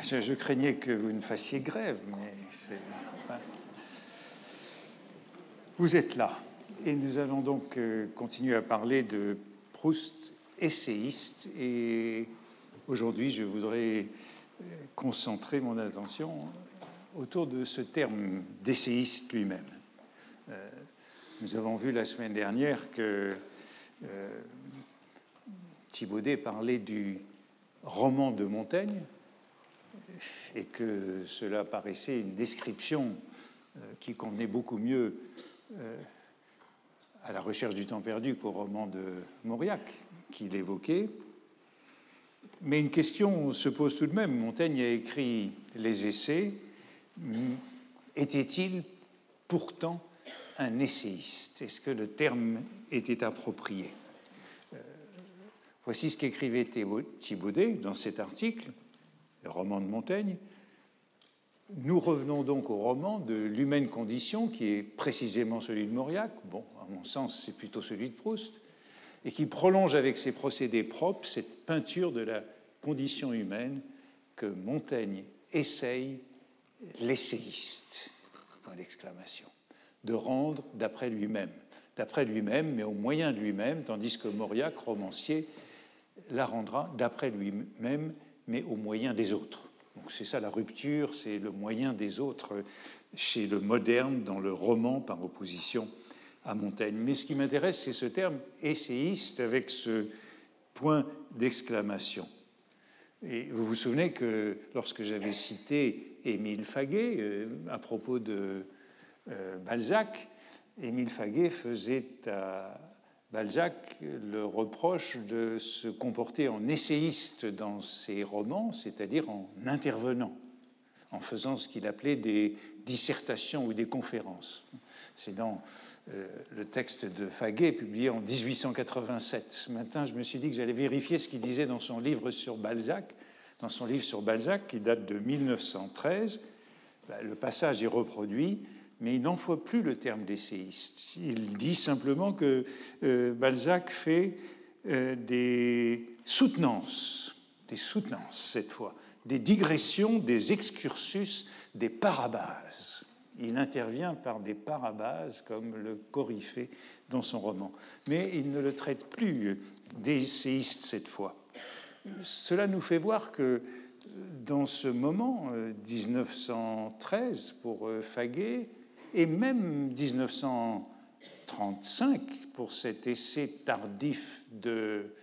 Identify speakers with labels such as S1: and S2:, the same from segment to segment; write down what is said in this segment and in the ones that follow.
S1: Je craignais que vous ne fassiez grève, mais c'est... Vous êtes là, et nous allons donc continuer à parler de Proust, essayiste, et aujourd'hui je voudrais concentrer mon attention autour de ce terme d'essayiste lui-même. Nous avons vu la semaine dernière que Thibaudet parlait du roman de Montaigne, et que cela paraissait une description qui convenait beaucoup mieux à La recherche du temps perdu qu'au roman de Mauriac qu'il évoquait. Mais une question se pose tout de même. Montaigne a écrit les essais. Était-il pourtant un essayiste? Est-ce que le terme était approprié? Voici ce qu'écrivait Thibaudet dans cet article, le roman de Montaigne. Nous revenons donc au roman de l'humaine condition, qui est précisément celui de Mauriac, bon, à mon sens, c'est plutôt celui de Proust, et qui prolonge avec ses procédés propres cette peinture de la condition humaine que Montaigne essaye, l'essayiste, point d'exclamation, de rendre d'après lui-même, mais au moyen de lui-même, tandis que Mauriac, romancier, la rendra d'après lui-même, mais au moyen des autres. Donc c'est ça la rupture, c'est le moyen des autres chez le moderne, dans le roman, par opposition à Montaigne. Mais ce qui m'intéresse, c'est ce terme essayiste avec ce point d'exclamation. Et vous vous souvenez que lorsque j'avais cité Émile Faguet à propos de Balzac, Émile Faguet faisait à Balzac le reproche de se comporter en essayiste dans ses romans, c'est-à-dire en intervenant, en faisant ce qu'il appelait des dissertations ou des conférences. C'est dans le texte de Faguet, publié en 1887. Ce matin, je me suis dit que j'allais vérifier ce qu'il disait dans son livre sur Balzac, qui date de 1913. Le passage est reproduit, mais il n'emploie plus le terme d'essayiste. Il dit simplement que Balzac fait des soutenances cette fois, des digressions, des excursus, des parabases. Il intervient par des parabases, comme le Coryphée dans son roman. Mais il ne le traite plus d'essayiste cette fois. Cela nous fait voir que dans ce moment, 1913 pour Faguet, et même 1935 pour cet essai tardif de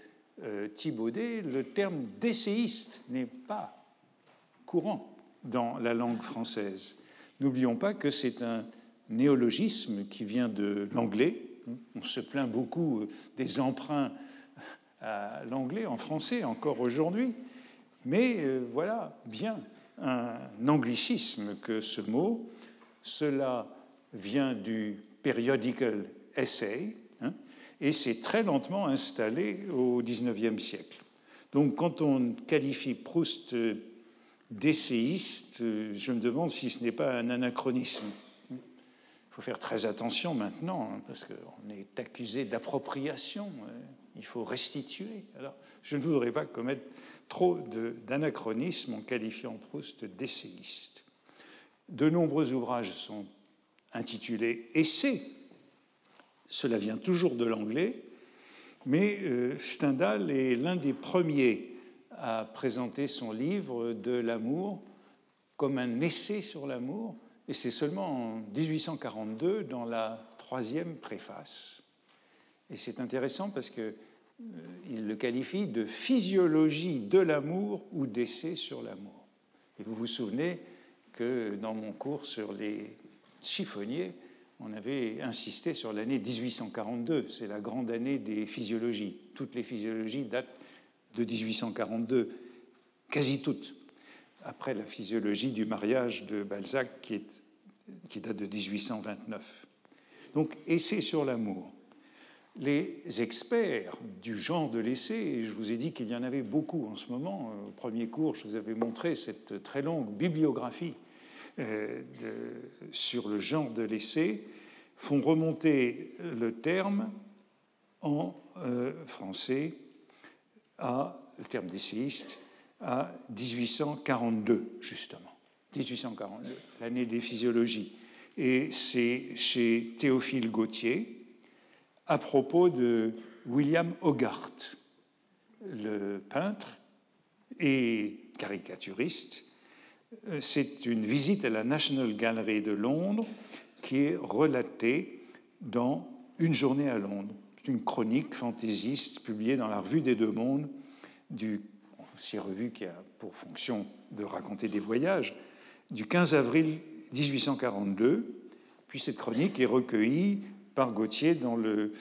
S1: Thibaudet, le terme d'essayiste n'est pas courant dans la langue française. N'oublions pas que c'est un néologisme qui vient de l'anglais. On se plaint beaucoup des emprunts à l'anglais en français encore aujourd'hui, mais voilà bien un anglicisme que ce mot. Cela vient du periodical essay, et s'est très lentement installé au XIXe siècle. Donc, quand on qualifie Proust d'essayiste, je me demande si ce n'est pas un anachronisme. Il faut faire très attention maintenant, parce qu'on est accusé d'appropriation. Il faut restituer. Alors, je ne voudrais pas commettre trop d'anachronismes en qualifiant Proust d'essayiste. De nombreux ouvrages sont intitulés « Essais ». Cela vient toujours de l'anglais, mais Stendhal est l'un des premiers à présenter son livre de l'amour comme un essai sur l'amour, et c'est seulement en 1842, dans la 3e préface. Et c'est intéressant parce qu'il le qualifie de physiologie de l'amour ou d'essai sur l'amour. Et vous vous souvenez que dans mon cours sur les chiffonniers, on avait insisté sur l'année 1842. C'est la grande année des physiologies. Toutes les physiologies datent de 1842, quasi toutes, après la physiologie du mariage de Balzac qui date de 1829. Donc, essai sur l'amour. Les experts du genre de l'essai, et je vous ai dit qu'il y en avait beaucoup en ce moment, au premier cours, je vous avais montré cette très longue bibliographie sur le genre de l'essai, font remonter le terme en français le terme d'essayiste à 1842, justement. 1842, l'année des physiologies. Et c'est chez Théophile Gautier, à propos de William Hogarth, le peintre et caricaturiste. C'est une visite à la National Gallery de Londres qui est relatée dans Une journée à Londres. C'est une chronique fantaisiste publiée dans la Revue des Deux Mondes, c'est revue qui a pour fonction de raconter des voyages, du 15 avril 1842. Puis cette chronique est recueillie par Gautier dans le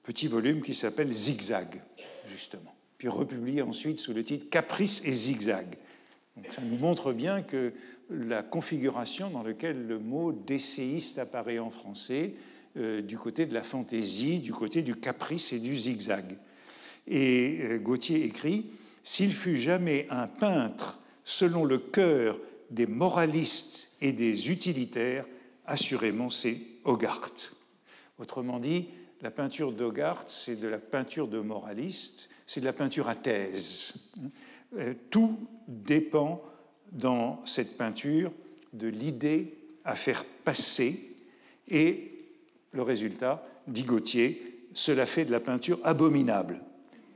S1: petit volume qui s'appelle Zigzag, justement, puis republié ensuite sous le titre Caprice et Zigzag. Donc ça nous montre bien que la configuration dans laquelle le mot d'essayiste apparaît en français, du côté de la fantaisie, du côté du caprice et du zigzag. Et Gautier écrit « S'il fut jamais un peintre selon le cœur des moralistes et des utilitaires, assurément c'est Hogarth. » Autrement dit, la peinture d'Hogarth, c'est de la peinture de moraliste, c'est de la peinture à thèse. Tout dépend dans cette peinture de l'idée à faire passer, et le résultat, dit Gautier, cela fait de la peinture abominable,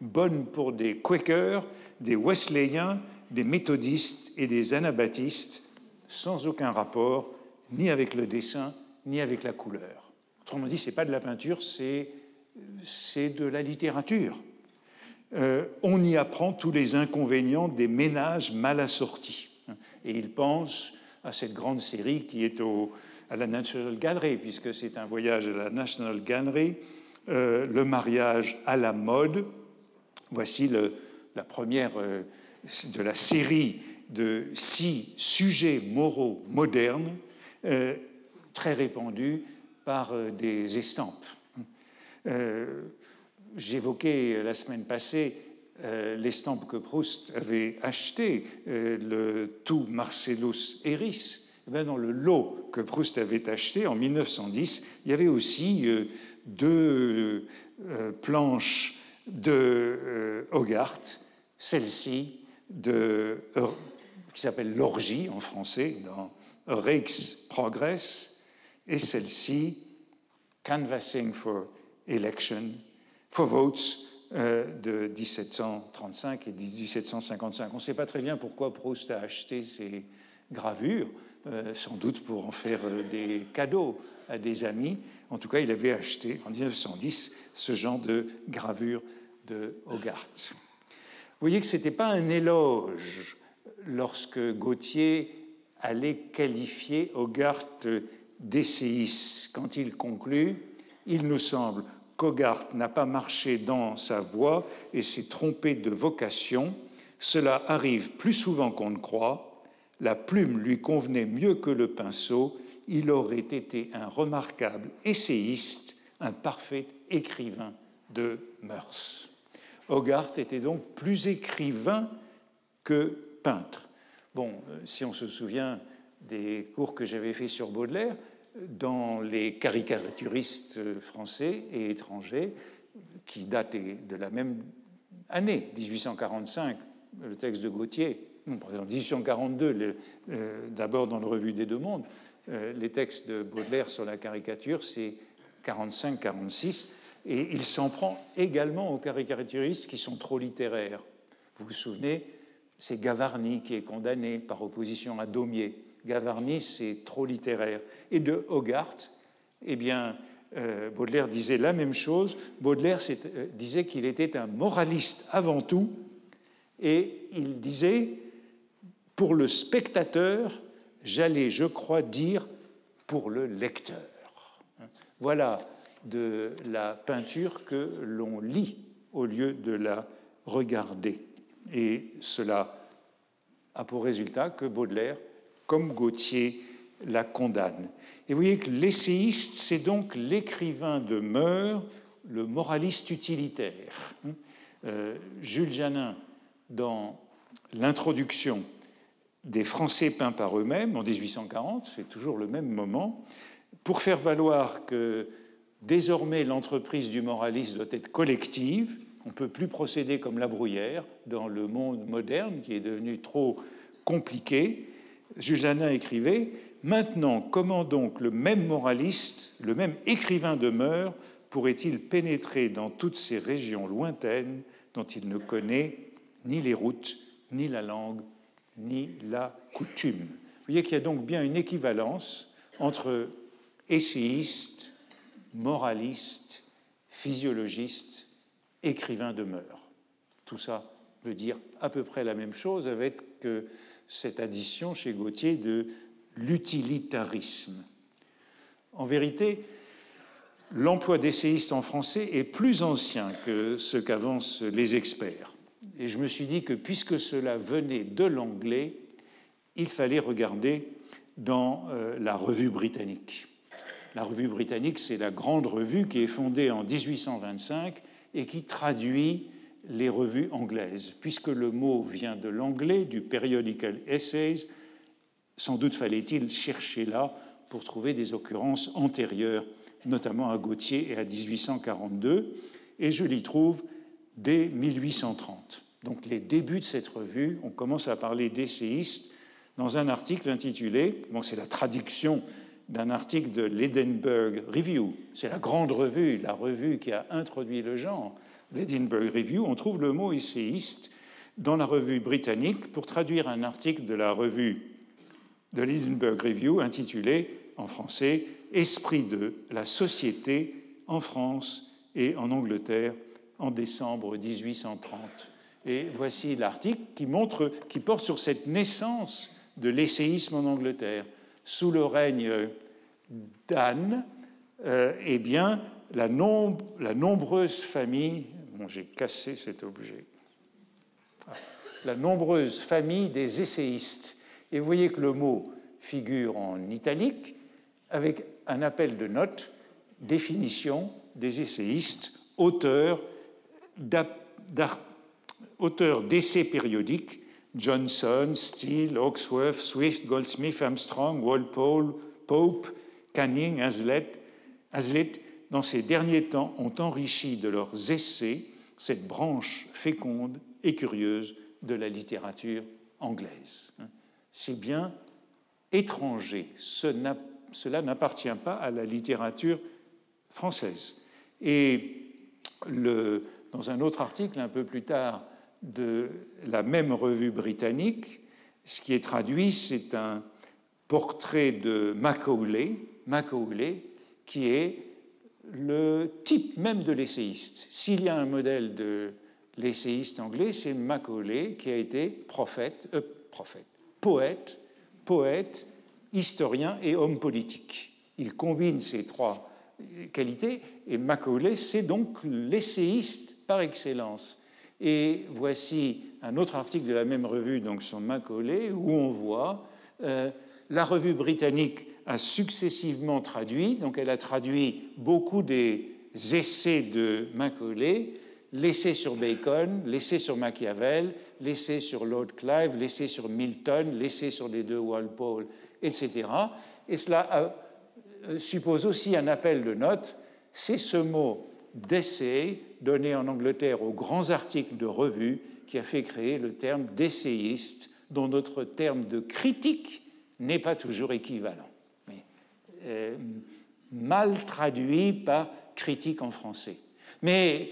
S1: bonne pour des Quakers, des Wesleyens, des méthodistes et des anabaptistes, sans aucun rapport ni avec le dessin ni avec la couleur. Autrement dit, ce n'est pas de la peinture, c'est de la littérature. On y apprend tous les inconvénients des ménages mal assortis. Et il pense à cette grande série qui est à la National Gallery, puisque c'est un voyage à la National Gallery, le mariage à la mode. Voici la première de la série de 6 sujets moraux modernes, très répandus par des estampes. J'évoquais la semaine passée l'estampe que Proust avait achetée, le tout Marcellus Eris. Dans le lot que Proust avait acheté en 1910, il y avait aussi 2 planches de Hogarth, celle-ci qui s'appelle l'Orgie en français, dans A Rake's Progress, et celle-ci, Canvassing for Election, for Votes, de 1735 et 1755. On ne sait pas très bien pourquoi Proust a acheté ces gravures, sans doute pour en faire des cadeaux à des amis. En tout cas, il avait acheté en 1910 ce genre de gravure de Hogarth. Vous voyez que ce n'était pas un éloge lorsque Gautier allait qualifier Hogarth d'essayiste. Quand il conclut, il nous semble qu'Hogarth n'a pas marché dans sa voie et s'est trompé de vocation. Cela arrive plus souvent qu'on ne croit. La plume lui convenait mieux que le pinceau. Il aurait été un remarquable essayiste, un parfait écrivain de mœurs. Hogarth était donc plus écrivain que peintre. Bon, si on se souvient des cours que j'avais faits sur Baudelaire, dans les caricaturistes français et étrangers, qui datent de la même année, 1845, le texte de Gautier, par exemple 1842, d'abord dans le Revue des Deux Mondes, les textes de Baudelaire sur la caricature, c'est 45-46, et il s'en prend également aux caricaturistes qui sont trop littéraires. Vous vous souvenez, c'est Gavarni qui est condamné par opposition à Daumier. Gavarni, c'est trop littéraire. Et de Hogarth, eh bien, Baudelaire disait la même chose. Baudelaire disait qu'il était un moraliste avant tout, et il disait, pour le spectateur, j'allais, je crois, dire pour le lecteur. Voilà de la peinture que l'on lit au lieu de la regarder. Et cela a pour résultat que Baudelaire, comme Gautier, la condamne. Et vous voyez que l'essayiste, c'est donc l'écrivain de mœurs, le moraliste utilitaire. Jules Janin, dans l'introduction des Français peints par eux-mêmes, en 1840, c'est toujours le même moment, pour faire valoir que désormais l'entreprise du moraliste doit être collective, On ne peut plus procéder comme La Bruyère dans le monde moderne qui est devenu trop compliqué. Jules Janin écrivait « Maintenant, comment donc le même moraliste, le même écrivain de mœurs, pourrait-il pénétrer dans toutes ces régions lointaines dont il ne connaît ni les routes, ni la langue, ni la coutume ?» Vous voyez qu'il y a donc bien une équivalence entre essayiste, moraliste, physiologiste, écrivain de mœurs. Tout ça veut dire à peu près la même chose avec cette addition chez Gautier de l'utilitarisme. En vérité, l'emploi d'essayiste en français est plus ancien que ce qu'avancent les experts. Et je me suis dit que puisque cela venait de l'anglais, il fallait regarder dans la Revue britannique. La Revue britannique, c'est la grande revue qui est fondée en 1825 et qui traduit les revues anglaises. Puisque le mot vient de l'anglais, du Periodical Essays, sans doute fallait-il chercher là pour trouver des occurrences antérieures, notamment à Gautier et à 1842, et je l'y trouve dès 1830. Donc les débuts de cette revue, on commence à parler d'essayistes dans un article intitulé, c'est la traduction d'un article de l'Edinburgh Review, c'est la grande revue, la revue qui a introduit le genre, l'Edinburgh Review, on trouve le mot essayiste dans la revue britannique pour traduire un article de la revue de l'Edinburgh Review intitulé en français « Esprit de la société en France et en Angleterre en décembre 1830 ». Et voici l'article qui porte sur cette naissance de l'essayisme en Angleterre. Sous le règne d'Anne, eh bien, la nombreuse famille... Bon, j'ai cassé cet objet. La nombreuse famille des essayistes. Et vous voyez que le mot figure en italique avec un appel de notes, définition des essayistes, auteurs d'essais périodiques, Johnson, Steele, Hawkesworth, Swift, Goldsmith, Armstrong, Walpole, Pope, Canning, Hazlitt, dans ces derniers temps, ont enrichi de leurs essais cette branche féconde et curieuse de la littérature anglaise. C'est bien étranger. Cela n'appartient pas à la littérature française. Et dans un autre article, un peu plus tard, de la même revue britannique, ce qui est traduit, c'est un portrait de Macaulay, qui est le type même de l'essayiste. S'il y a un modèle de l'essayiste anglais, c'est Macaulay, qui a été poète, historien et homme politique. Il combine ces trois qualités, et Macaulay, c'est donc l'essayiste par excellence. Et voici un autre article de la même revue, donc sur Macaulay, où on voit la revue britannique a successivement traduit, donc elle a traduit beaucoup des essais de Macaulay, l'essai sur Bacon, l'essai sur Machiavel, l'essai sur Lord Clive, l'essai sur Milton, l'essai sur les deux Walpole, etc. Et cela suppose aussi un appel de notes. C'est ce mot d'essai donné en Angleterre aux grands articles de revue qui a fait créer le terme d'essayiste, dont notre terme de critique n'est pas toujours équivalent. Mais, mal traduit par critique en français. Mais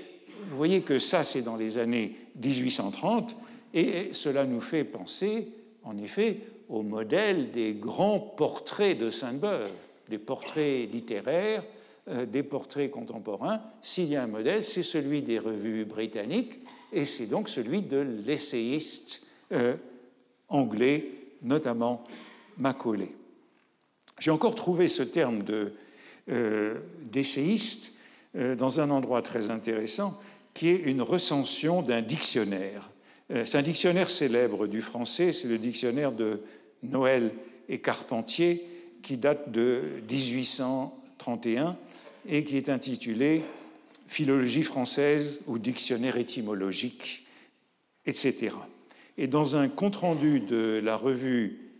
S1: vous voyez que ça, c'est dans les années 1830, et cela nous fait penser, en effet, au modèle des grands portraits de Sainte-Beuve, des portraits littéraires, des portraits contemporains. S'il y a un modèle, c'est celui des revues britanniques, et c'est donc celui de l'essayiste anglais, notamment Macaulay. J'ai encore trouvé ce terme d'essayiste dans un endroit très intéressant, qui est une recension d'un dictionnaire. C'est un dictionnaire célèbre du français, c'est le dictionnaire de Noël et Carpentier, qui date de 1831 et qui est intitulé « Philologie française ou dictionnaire étymologique », etc. Et dans un compte-rendu de la revue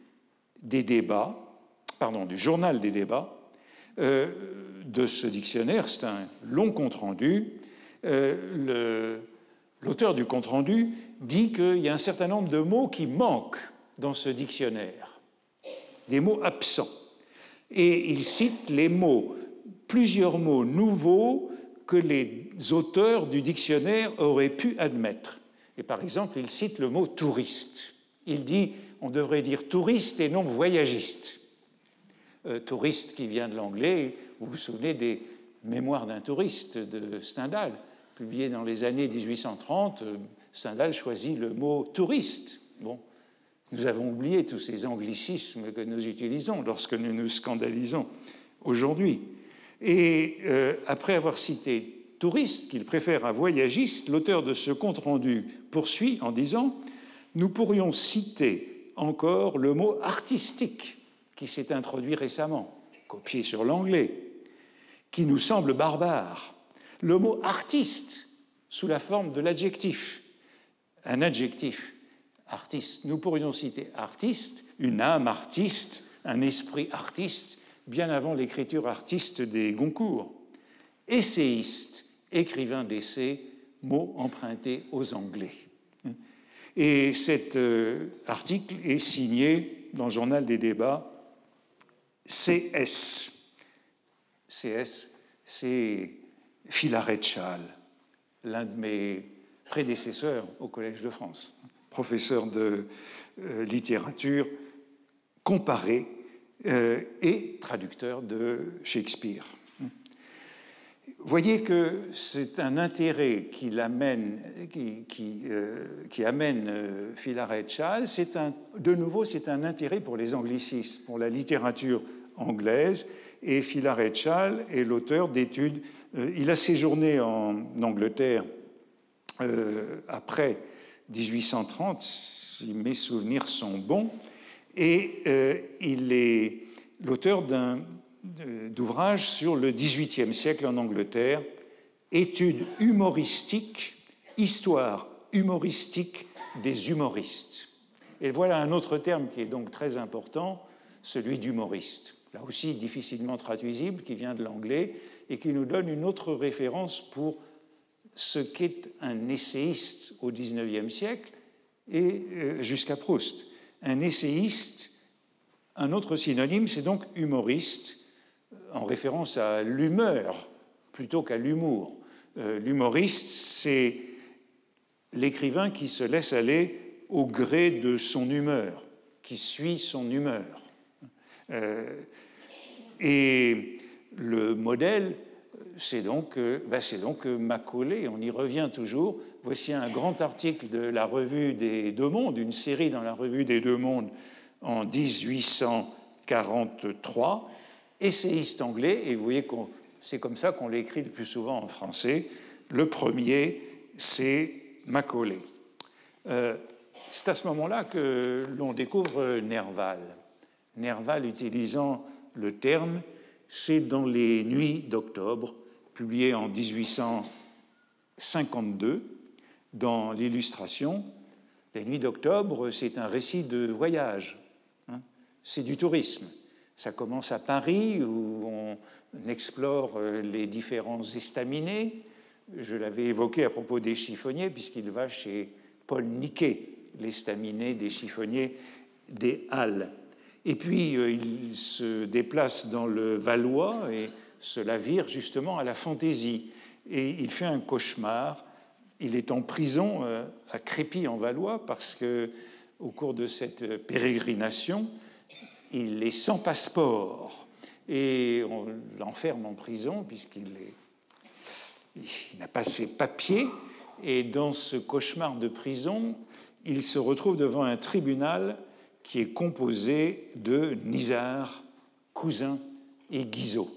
S1: des débats, du journal des débats, de ce dictionnaire, c'est un long compte-rendu, l'auteur du compte-rendu dit qu'il y a un certain nombre de mots qui manquent dans ce dictionnaire, des mots absents. Et il cite les mots, plusieurs mots nouveaux que les auteurs du dictionnaire auraient pu admettre. Et par exemple, il cite le mot touriste. Il dit on devrait dire touriste et non voyagiste. Touriste qui vient de l'anglais, vous vous souvenez des Mémoires d'un touriste de Stendhal, publié dans les années 1830. Stendhal choisit le mot touriste. Bon, nous avons oublié tous ces anglicismes que nous utilisons lorsque nous nous scandalisons aujourd'hui. Et après avoir cité touriste, qu'il préfère à voyagiste, l'auteur de ce compte-rendu poursuit en disant « Nous pourrions citer encore le mot artistique qui s'est introduit récemment, copié sur l'anglais, qui nous semble barbare. Le mot artiste sous la forme de l'adjectif, un adjectif, artiste. Nous pourrions citer artiste, une âme artiste, un esprit artiste, bien avant l'écriture artiste des Goncourt. Essayiste, écrivain d'essais, mot emprunté aux Anglais. Et cet article est signé dans le Journal des débats CS. CS, c'est Filaret-Chasles, l'un de mes prédécesseurs au Collège de France, professeur de littérature comparée et traducteur de Shakespeare. Voyez que c'est un intérêt qui amène Filaret-Chasles. De nouveau, c'est un intérêt pour les anglicismes, pour la littérature anglaise. Et Filaret-Chasles est l'auteur d'études. Il a séjourné en Angleterre après 1830, si mes souvenirs sont bons, et il est l'auteur d'ouvrages sur le XVIIIe siècle en Angleterre, études humoristiques, histoire humoristique des humoristes. Et voilà un autre terme qui est donc très important, celui d'humoriste. Là aussi difficilement traduisible, qui vient de l'anglais et qui nous donne une autre référence pour ce qu'est un essayiste au XIXe siècle et jusqu'à Proust. Un essayiste, un autre synonyme, c'est donc humoriste, en référence à l'humeur plutôt qu'à l'humour. L'humoriste, c'est l'écrivain qui se laisse aller au gré de son humeur, qui suit son humeur. Et le modèle, c'est donc Macaulay, on y revient toujours. Voici un grand article de la Revue des Deux Mondes, une série dans la Revue des Deux Mondes en 1843, essayiste anglais, et vous voyez que c'est comme ça qu'on l'écrit le plus souvent en français. Le premier, c'est Macaulay. C'est à ce moment-là que l'on découvre Nerval. Nerval utilisant le terme, c'est dans les Nuits d'octobre, publié en 1852, dans l'Illustration. Les Nuits d'octobre, c'est un récit de voyage, c'est du tourisme. Ça commence à Paris, où on explore les différents estaminets. Je l'avais évoqué à propos des chiffonniers, puisqu'il va chez Paul Niquet, l'estaminet des chiffonniers des Halles. Et puis, il se déplace dans le Valois, et cela vire justement à la fantaisie. Et il fait un cauchemar. Il est en prison à Crépy-en-Valois, parce qu'au cours de cette pérégrination, il est sans passeport. Et on l'enferme en prison, puisqu'il n'a pas ses papiers. Et dans ce cauchemar de prison, il se retrouve devant un tribunal qui est composé de Nisard, Cousin et Guizot,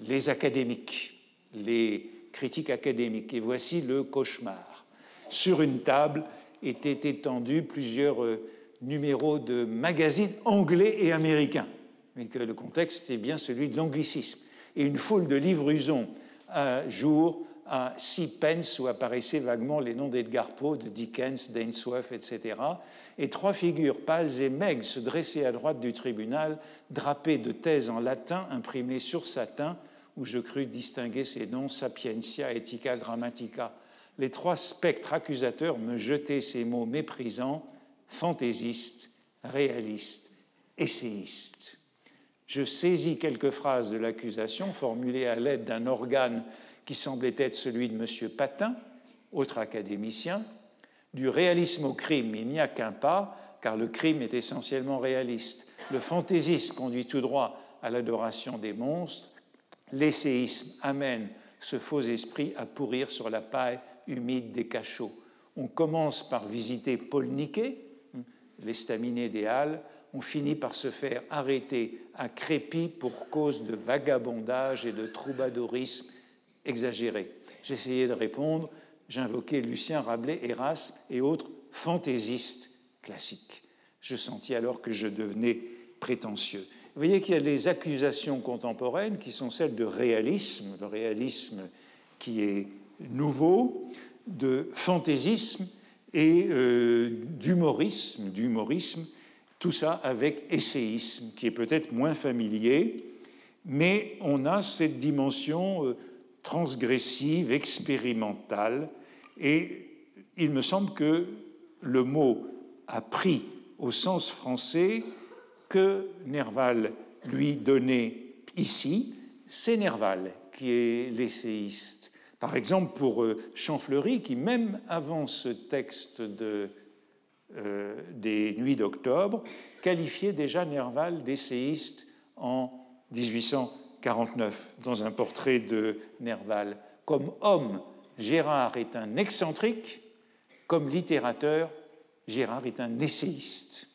S1: les académiques, les critiques académiques. Et voici le cauchemar. Sur une table étaient étendus plusieurs numéros de magazines anglais et américains, mais que le contexte est bien celui de l'anglicisme. Et une foule de livraisons à jour à 6 pence, où apparaissaient vaguement les noms d'Edgar Poe, de Dickens, d'Ainsworth, etc. Et 3 figures pâles et maigres se dressaient à droite du tribunal, drapées de thèses en latin imprimées sur satin, où je crus distinguer ces noms: Sapientia, Ethica, Grammatica. les trois spectres accusateurs me jetaient ces mots méprisants, fantaisiste, réaliste, essayiste. Je saisis quelques phrases de l'accusation formulées à l'aide d'un organe qui semblait être celui de M. Patin, autre académicien. Du réalisme au crime, il n'y a qu'un pas, car le crime est essentiellement réaliste. Le fantaisisme conduit tout droit à l'adoration des monstres. L'essayisme amène ce faux esprit à pourrir sur la paille humide des cachots. On commence par visiter Paul Niquet, l'estaminet des Halles. On finit par se faire arrêter à Crépy pour cause de vagabondage et de troubadourisme exagéré. J'essayais de répondre, j'invoquais Lucien, Rabelais, Erasme et autres fantaisistes classiques. Je sentis alors que je devenais prétentieux. Vous voyez qu'il y a des accusations contemporaines qui sont celles de réalisme, le réalisme qui est nouveau, de fantaisisme et d'humorisme, tout ça avec essayisme, qui est peut-être moins familier, mais on a cette dimension transgressive, expérimentale, et il me semble que le mot a pris au sens français que Nerval lui donnait ici, c'est Nerval qui est l'essayiste. Par exemple, pour Champfleury, qui même avant ce texte des Nuits d'octobre, qualifiait déjà Nerval d'essayiste en 1849, dans un portrait de Nerval. Comme homme, Gérard est un excentrique, comme littérateur, Gérard est un essayiste.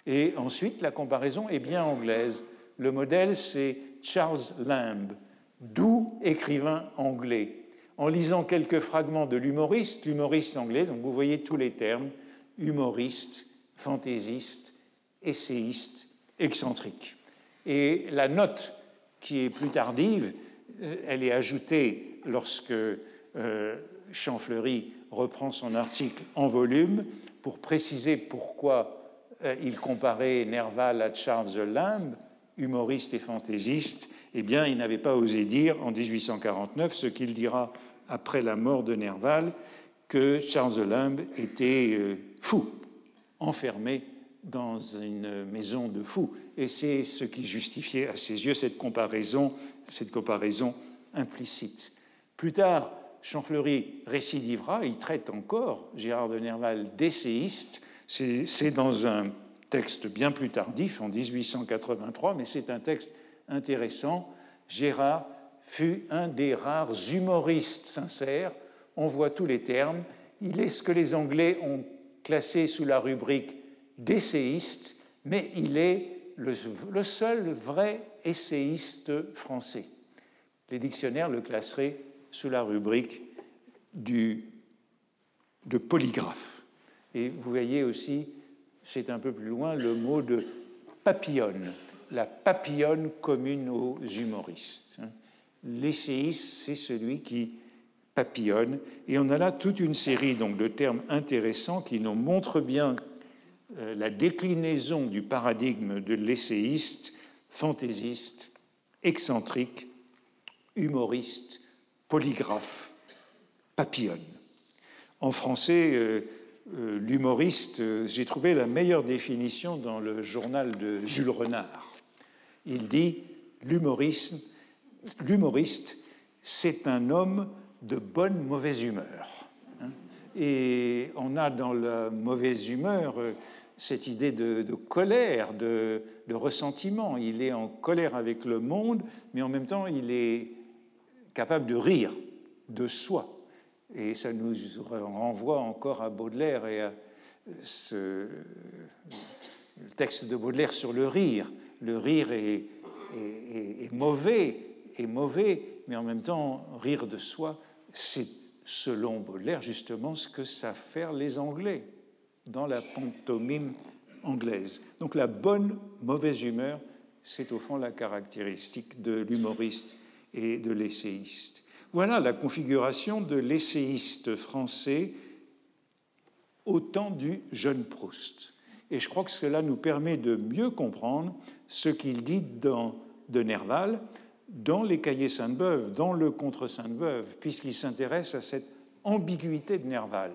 S1: Et ensuite, la comparaison est bien anglaise. Le modèle, c'est Charles Lamb, doux écrivain anglais. En lisant quelques fragments de l'humoriste anglais, donc vous voyez tous les termes, humoriste, fantaisiste, essayiste, excentrique. Et la note qui est plus tardive, elle est ajoutée lorsque Champfleury reprend son article en volume pour préciser pourquoi il comparait Nerval à Charles Lamb, humoriste et fantaisiste. Eh bien, il n'avait pas osé dire en 1849 ce qu'il dira après la mort de Nerval, que Charles Lamb était fou, enfermé dans une maison de fous. Et c'est ce qui justifiait à ses yeux cette comparaison implicite. Plus tard, Champfleury récidivera, il traite encore Gérard de Nerval d'essayiste. C'est dans un texte bien plus tardif, en 1883, mais c'est un texte intéressant. Gérard fut un des rares humoristes sincères. On voit tous les termes. Il est ce que les Anglais ont classé sous la rubrique d'essayiste, mais il est le seul vrai essayiste français. Les dictionnaires le classeraient sous la rubrique de polygraphe. Et vous voyez aussi, c'est un peu plus loin, le mot de papillonne, la papillonne commune aux humoristes. L'essayiste, c'est celui qui papillonne. Et on a là toute une série donc, de termes intéressants qui nous montrent bien la déclinaison du paradigme de l'essayiste, fantaisiste, excentrique, humoriste, polygraphe, papillonne. En français, l'humoriste, j'ai trouvé la meilleure définition dans le journal de Jules Renard. Il dit « L'humoriste, c'est un homme de bonne mauvaise humeur. » Et on a dans la mauvaise humeur cette idée de colère, de ressentiment. Il est en colère avec le monde, mais en même temps, il est capable de rire de soi. Et ça nous renvoie encore à Baudelaire et à le texte de Baudelaire sur le rire. Le rire est mauvais, mais en même temps, rire de soi, c'est, selon Baudelaire, justement ce que savent faire les Anglais dans la pantomime anglaise. Donc la bonne mauvaise humeur, c'est au fond la caractéristique de l'humoriste et de l'essayiste. Voilà la configuration de l'essayiste français au temps du jeune Proust. Et je crois que cela nous permet de mieux comprendre ce qu'il dit de Nerval dans les Cahiers Sainte-Beuve, dans le Contre Sainte-Beuve, puisqu'il s'intéresse à cette ambiguïté de Nerval.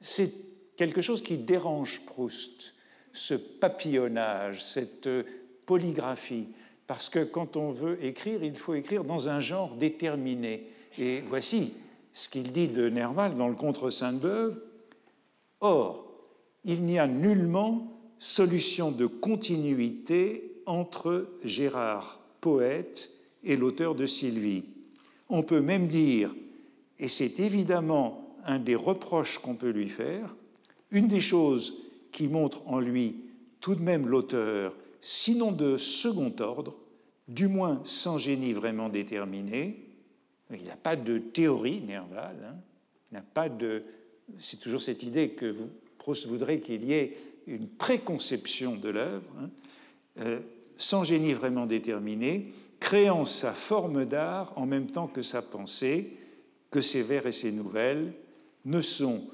S1: C'est quelque chose qui dérange Proust, ce papillonnage, cette polygraphie, parce que quand on veut écrire, il faut écrire dans un genre déterminé. Et voici ce qu'il dit de Nerval dans le Contre Sainte-Beuve. Or, il n'y a nullement solution de continuité entre Gérard, poète, et l'auteur de Sylvie. On peut même dire, et c'est évidemment un des reproches qu'on peut lui faire, une des choses qui montre en lui tout de même l'auteur, sinon de second ordre, du moins sans génie vraiment déterminé. Il n'a pas de théorie, Nerval, hein. Il n'a pas de... C'est toujours cette idée que Proust voudrait qu'il y ait une préconception de l'œuvre, hein, sans génie vraiment déterminé, créant sa forme d'art en même temps que sa pensée, que ses vers et ses nouvelles ne sont,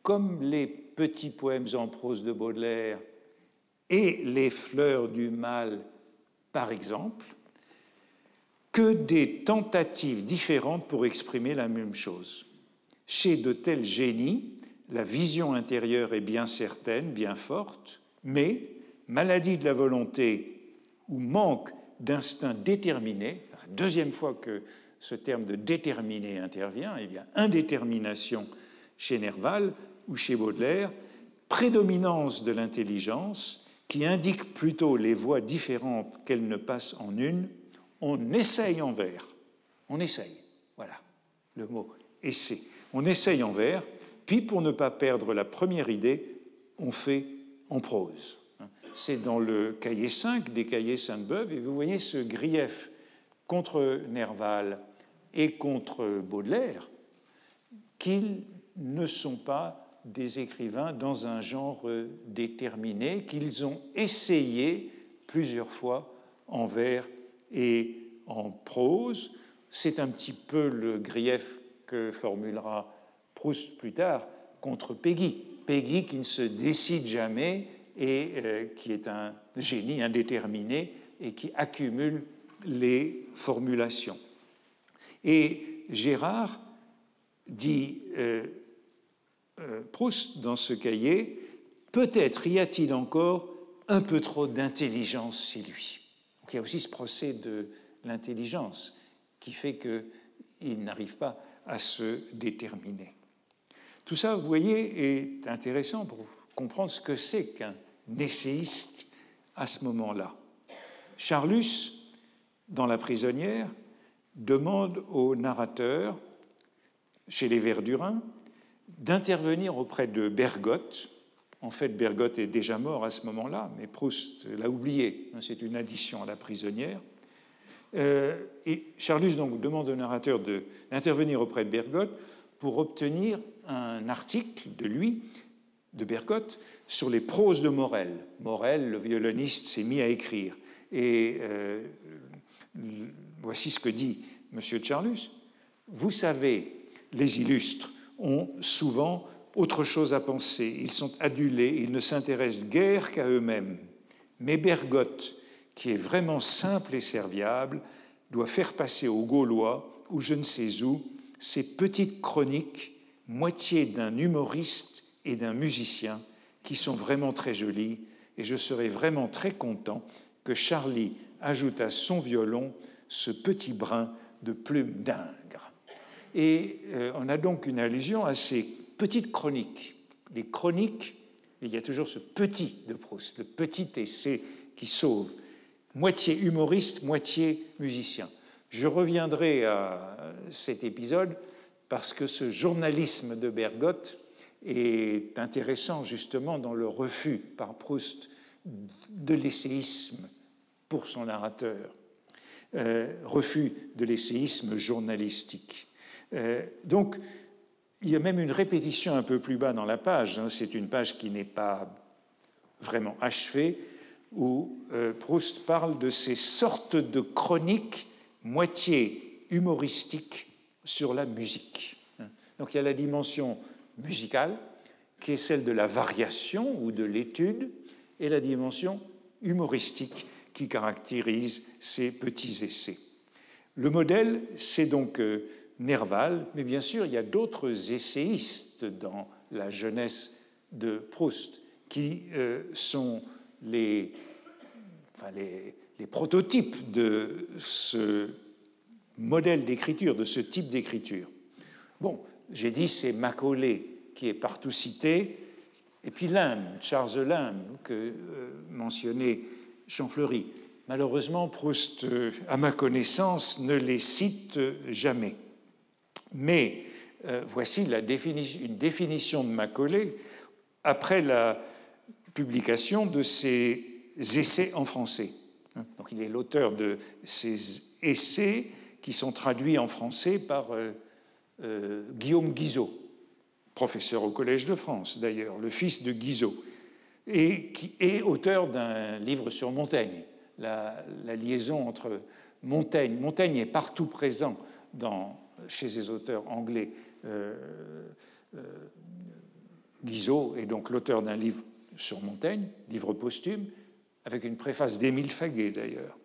S1: comme les petits poèmes en prose de Baudelaire et les Fleurs du mal, par exemple, que des tentatives différentes pour exprimer la même chose. Chez de tels génies, la vision intérieure est bien certaine, bien forte, mais maladie de la volonté ou manque d'instinct déterminé, deuxième fois que ce terme de déterminé intervient, il y a indétermination chez Nerval ou chez Baudelaire, prédominance de l'intelligence qui indique plutôt les voies différentes qu'elles ne passent en une. On essaye en vers, on essaye, voilà le mot essayer. On essaye en vers, puis pour ne pas perdre la première idée, on fait en prose. C'est dans le cahier 5 des cahiers Sainte-Beuve, et vous voyez ce grief contre Nerval et contre Baudelaire, qu'ils ne sont pas des écrivains dans un genre déterminé, qu'ils ont essayé plusieurs fois en vers et en prose. C'est un petit peu le grief que formulera Proust plus tard contre Péguy. Péguy qui ne se décide jamais et qui est un génie indéterminé et qui accumule les formulations. Et Gérard dit Proust dans ce cahier, peut-être y a-t-il encore un peu trop d'intelligence chez lui. Donc, il y a aussi ce procès de l'intelligence qui fait qu'il n'arrive pas à se déterminer. Tout ça, vous voyez, est intéressant pour comprendre ce que c'est qu'un essayiste à ce moment-là. Charlus, dans La prisonnière, demande au narrateur, chez les Verdurins, d'intervenir auprès de Bergotte. En fait, Bergotte est déjà mort à ce moment-là, mais Proust l'a oublié. C'est une addition à La prisonnière. Et Charlus donc demande au narrateur d'intervenir auprès de Bergotte pour obtenir un article de lui, de Bergotte, sur les proses de Morel. Morel, le violoniste, s'est mis à écrire. Et voici ce que dit M. Charlus. Vous savez, les illustres ont souvent autre chose à penser. Ils sont adulés, ils ne s'intéressent guère qu'à eux-mêmes. Mais Bergotte, qui est vraiment simple et serviable, doit faire passer aux Gaulois, ou je ne sais où, ces petites chroniques, moitié d'un humoriste et d'un musicien, qui sont vraiment très jolies, et je serais vraiment très content que Charlie ajoute à son violon ce petit brin de plume d'Ingres. Et on a donc une allusion à ces petites chroniques. Les chroniques, il y a toujours ce petit de Proust, le petit essai qui sauve, moitié humoriste, moitié musicien. Je reviendrai à cet épisode parce que ce journalisme de Bergotte est intéressant justement dans le refus par Proust de l'essayisme pour son narrateur, refus de l'essayisme journalistique. Donc, il y a même une répétition un peu plus bas dans la page, hein, c'est une page qui n'est pas vraiment achevée, où Proust parle de ces sortes de chroniques moitié humoristiques sur la musique. Donc il y a la dimension musicale, qui est celle de la variation ou de l'étude, et la dimension humoristique qui caractérise ces petits essais. Le modèle, c'est donc Nerval, mais bien sûr, il y a d'autres essayistes dans la jeunesse de Proust qui sont les prototypes de ce modèle d'écriture, de ce type d'écriture. Bon, j'ai dit c'est Macaulay qui est partout cité, et puis Limbe, Charles Limbe, que mentionnait Champfleury. Malheureusement, Proust, à ma connaissance, ne les cite jamais. Mais voici une définition de Macaulay après la publication de ses essais en français. Donc, il est l'auteur de ces essais qui sont traduits en français par Guillaume Guizot, professeur au Collège de France d'ailleurs, le fils de Guizot, et qui est auteur d'un livre sur Montaigne. La liaison entre Montaigne est partout présent chez les auteurs anglais. Guizot est donc l'auteur d'un livre sur Montaigne, livre posthume, avec une préface d'Émile Faguet d'ailleurs.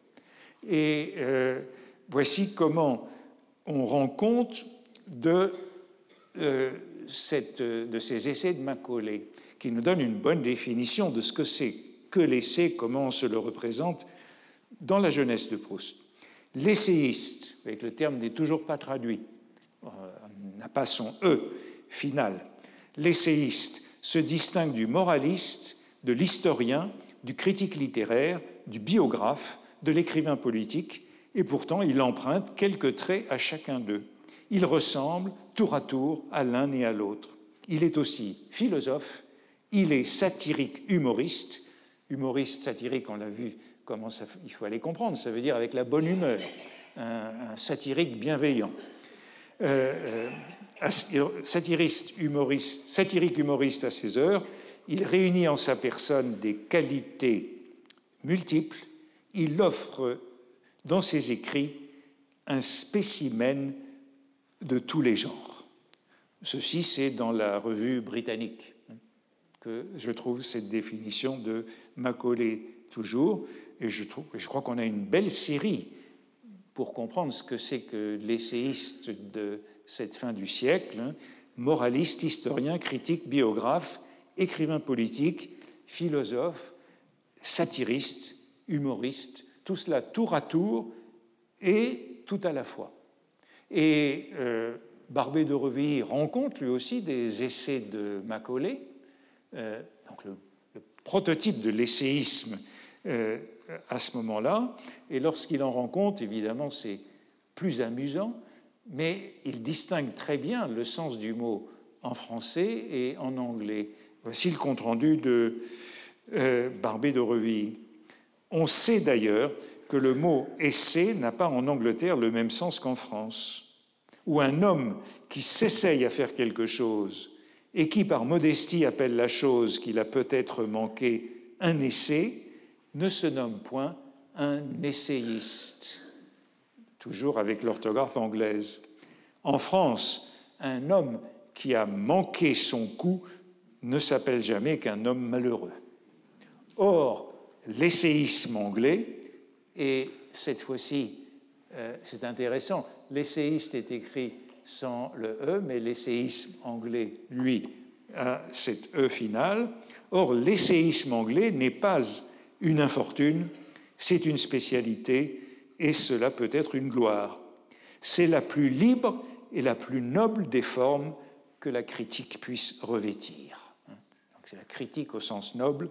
S1: Et voici comment on rend compte de ces essais de Macaulay, qui nous donne une bonne définition de ce que c'est que l'essai, comment on se le représente dans la jeunesse de Proust. L'essayiste, avec le terme n'est toujours pas traduit, n'a pas son « e » final. L'essayiste se distingue du moraliste, de l'historien, du critique littéraire, du biographe, de l'écrivain politique, et pourtant il emprunte quelques traits à chacun d'eux. Il ressemble tour à tour à l'un et à l'autre. Il est aussi philosophe, il est satirique humoriste. Humoriste, satirique, on l'a vu, il faut aller comprendre, ça veut dire avec la bonne humeur, un satirique bienveillant. Satirique humoriste à ses heures, il réunit en sa personne des qualités multiples, il offre dans ses écrits un spécimen de tous les genres. Ceci, c'est dans la revue britannique que je trouve cette définition de Macaulay toujours, et je crois qu'on a une belle série pour comprendre ce que c'est que l'essayiste de cette fin du siècle, moraliste, historien, critique, biographe, écrivain politique, philosophe, satiriste, humoriste, tout cela tour à tour et tout à la fois. Et Barbey d'Aurevilly rend compte lui aussi des essais de Macaulay, donc le prototype de l'essayisme à ce moment-là, et lorsqu'il en rend compte, évidemment, c'est plus amusant, mais il distingue très bien le sens du mot en français et en anglais. Voici le compte-rendu de Barbey d'Aurevilly. On sait d'ailleurs que le mot « essai » n'a pas en Angleterre le même sens qu'en France, où un homme qui s'essaye à faire quelque chose et qui, par modestie, appelle la chose qu'il a peut-être manqué un essai, ne se nomme point un essayiste. Toujours avec l'orthographe anglaise. En France, un homme qui a manqué son coup ne s'appelle jamais qu'un homme malheureux. Or, l'essayisme anglais, et cette fois-ci, c'est intéressant, l'essayiste est écrit sans le E, mais l'essayisme anglais, lui, a cet E final. Or, l'essayisme anglais n'est pas une infortune, c'est une spécialité, et cela peut être une gloire. C'est la plus libre et la plus noble des formes que la critique puisse revêtir. Donc, c'est la critique au sens noble.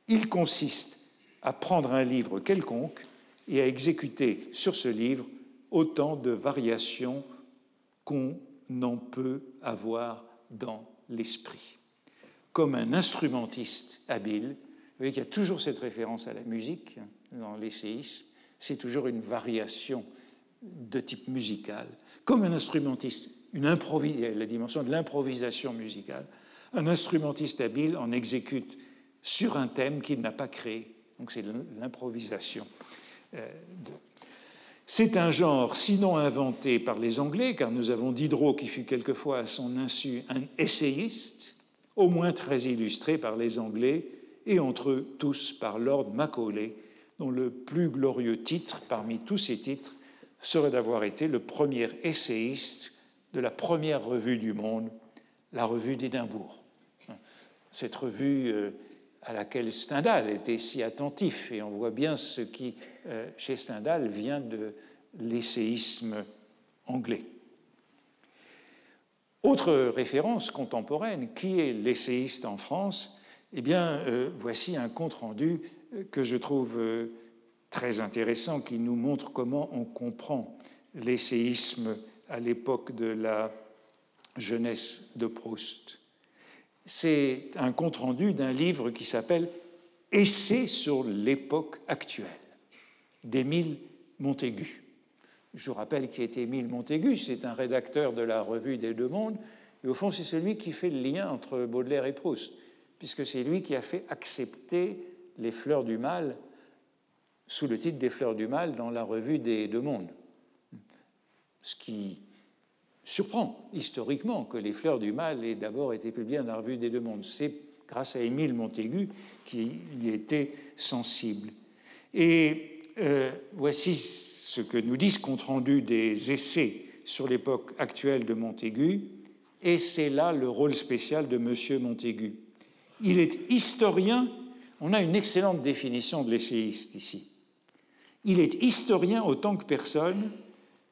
S1: Il consiste à prendre un livre quelconque et à exécuter sur ce livre autant de variations qu'on en peut avoir dans l'esprit. Comme un instrumentiste habile, vous voyez qu'il y a toujours cette référence à la musique dans l'essayisme, c'est toujours une variation de type musical. Comme un instrumentiste, la dimension de l'improvisation musicale, un instrumentiste habile en exécute sur un thème qu'il n'a pas créé. Donc c'est l'improvisation. C'est un genre sinon inventé par les Anglais, car nous avons Diderot qui fut quelquefois à son insu un essayiste, au moins très illustré par les Anglais, et entre eux tous par Lord Macaulay, dont le plus glorieux titre parmi tous ces titres serait d'avoir été le premier essayiste de la première revue du Monde, la revue d'Édimbourg. Cette revue à laquelle Stendhal était si attentif, et on voit bien ce qui, chez Stendhal, vient de l'essayisme anglais. Autre référence contemporaine, qui est l'essayiste en France? Eh bien, voici un compte-rendu que je trouve très intéressant, qui nous montre comment on comprend l'essayisme à l'époque de la jeunesse de Proust. C'est un compte-rendu d'un livre qui s'appelle « Essai sur l'époque actuelle » d'Émile Montaigu. Je vous rappelle qui est Émile Montaigu, c'est un rédacteur de la Revue des Deux Mondes, et au fond c'est celui qui fait le lien entre Baudelaire et Proust, puisque c'est lui qui a fait accepter les Fleurs du Mal sous le titre des Fleurs du Mal dans la Revue des Deux Mondes. Ce qui surprend historiquement que les Fleurs du Mal aient d'abord été publiées dans la Revue des Deux Mondes. C'est grâce à Émile Montaigu qui y était sensible. Et voici ce que nous dit ce compte-rendu des essais sur l'époque actuelle de Montaigu, et c'est là le rôle spécial de M. Montaigu. Il est historien, on a une excellente définition de l'essayiste ici. Il est historien autant que personne,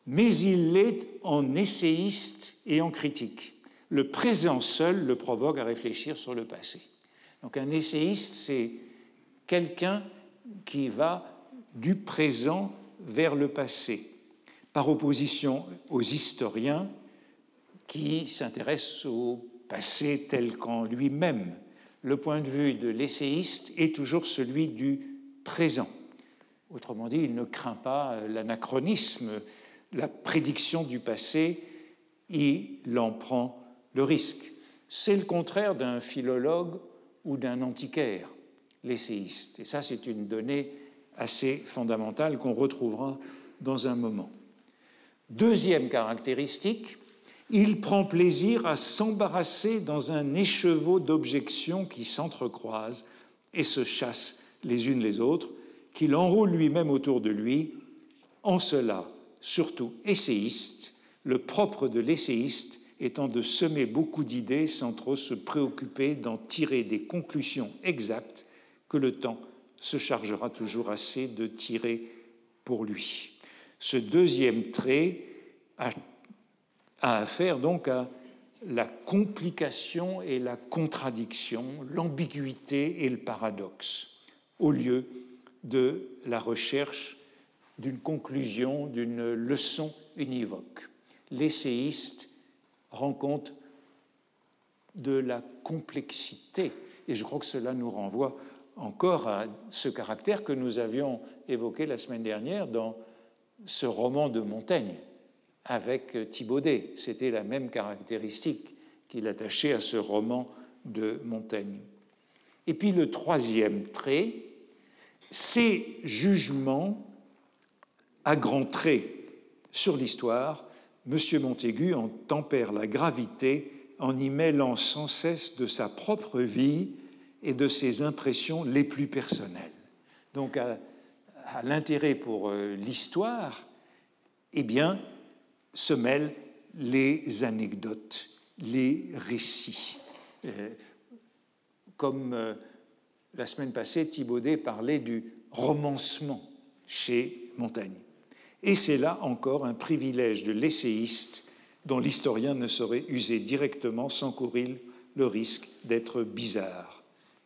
S1: mais il l'est en essayiste et en critique. Le présent seul le provoque à réfléchir sur le passé. Donc un essayiste, c'est quelqu'un qui va du présent vers le passé, par opposition aux historiens qui s'intéressent au passé tel qu'en lui-même. Le point de vue de l'essayiste est toujours celui du présent. Autrement dit, il ne craint pas l'anachronisme, la prédiction du passé, il en prend le risque. C'est le contraire d'un philologue ou d'un antiquaire, l'essayiste. Et ça, c'est une donnée assez fondamentale qu'on retrouvera dans un moment. Deuxième caractéristique, il prend plaisir à s'embarrasser dans un écheveau d'objections qui s'entrecroisent et se chassent les unes les autres, qu'il enroule lui-même autour de lui. En cela, surtout essayiste, le propre de l'essayiste étant de semer beaucoup d'idées sans trop se préoccuper d'en tirer des conclusions exactes que le temps se chargera toujours assez de tirer pour lui. Ce deuxième trait a affaire donc à la complication et la contradiction, l'ambiguïté et le paradoxe, au lieu de la recherche d'une conclusion, d'une leçon univoque. L'essayiste rend compte de la complexité, et je crois que cela nous renvoie encore à ce caractère que nous avions évoqué la semaine dernière dans ce roman de Montaigne avec Thibaudet. C'était la même caractéristique qu'il attachait à ce roman de Montaigne. Et puis le troisième trait, ces jugements à grands traits sur l'histoire, M. Montaigu en tempère la gravité en y mêlant sans cesse de sa propre vie et de ses impressions les plus personnelles. Donc à l'intérêt pour l'histoire, eh bien, se mêlent les anecdotes, les récits. Comme la semaine passée, Thibaudet parlait du romancement chez Montaigne. Et c'est là encore un privilège de l'essayiste dont l'historien ne saurait user directement sans courir le risque d'être bizarre.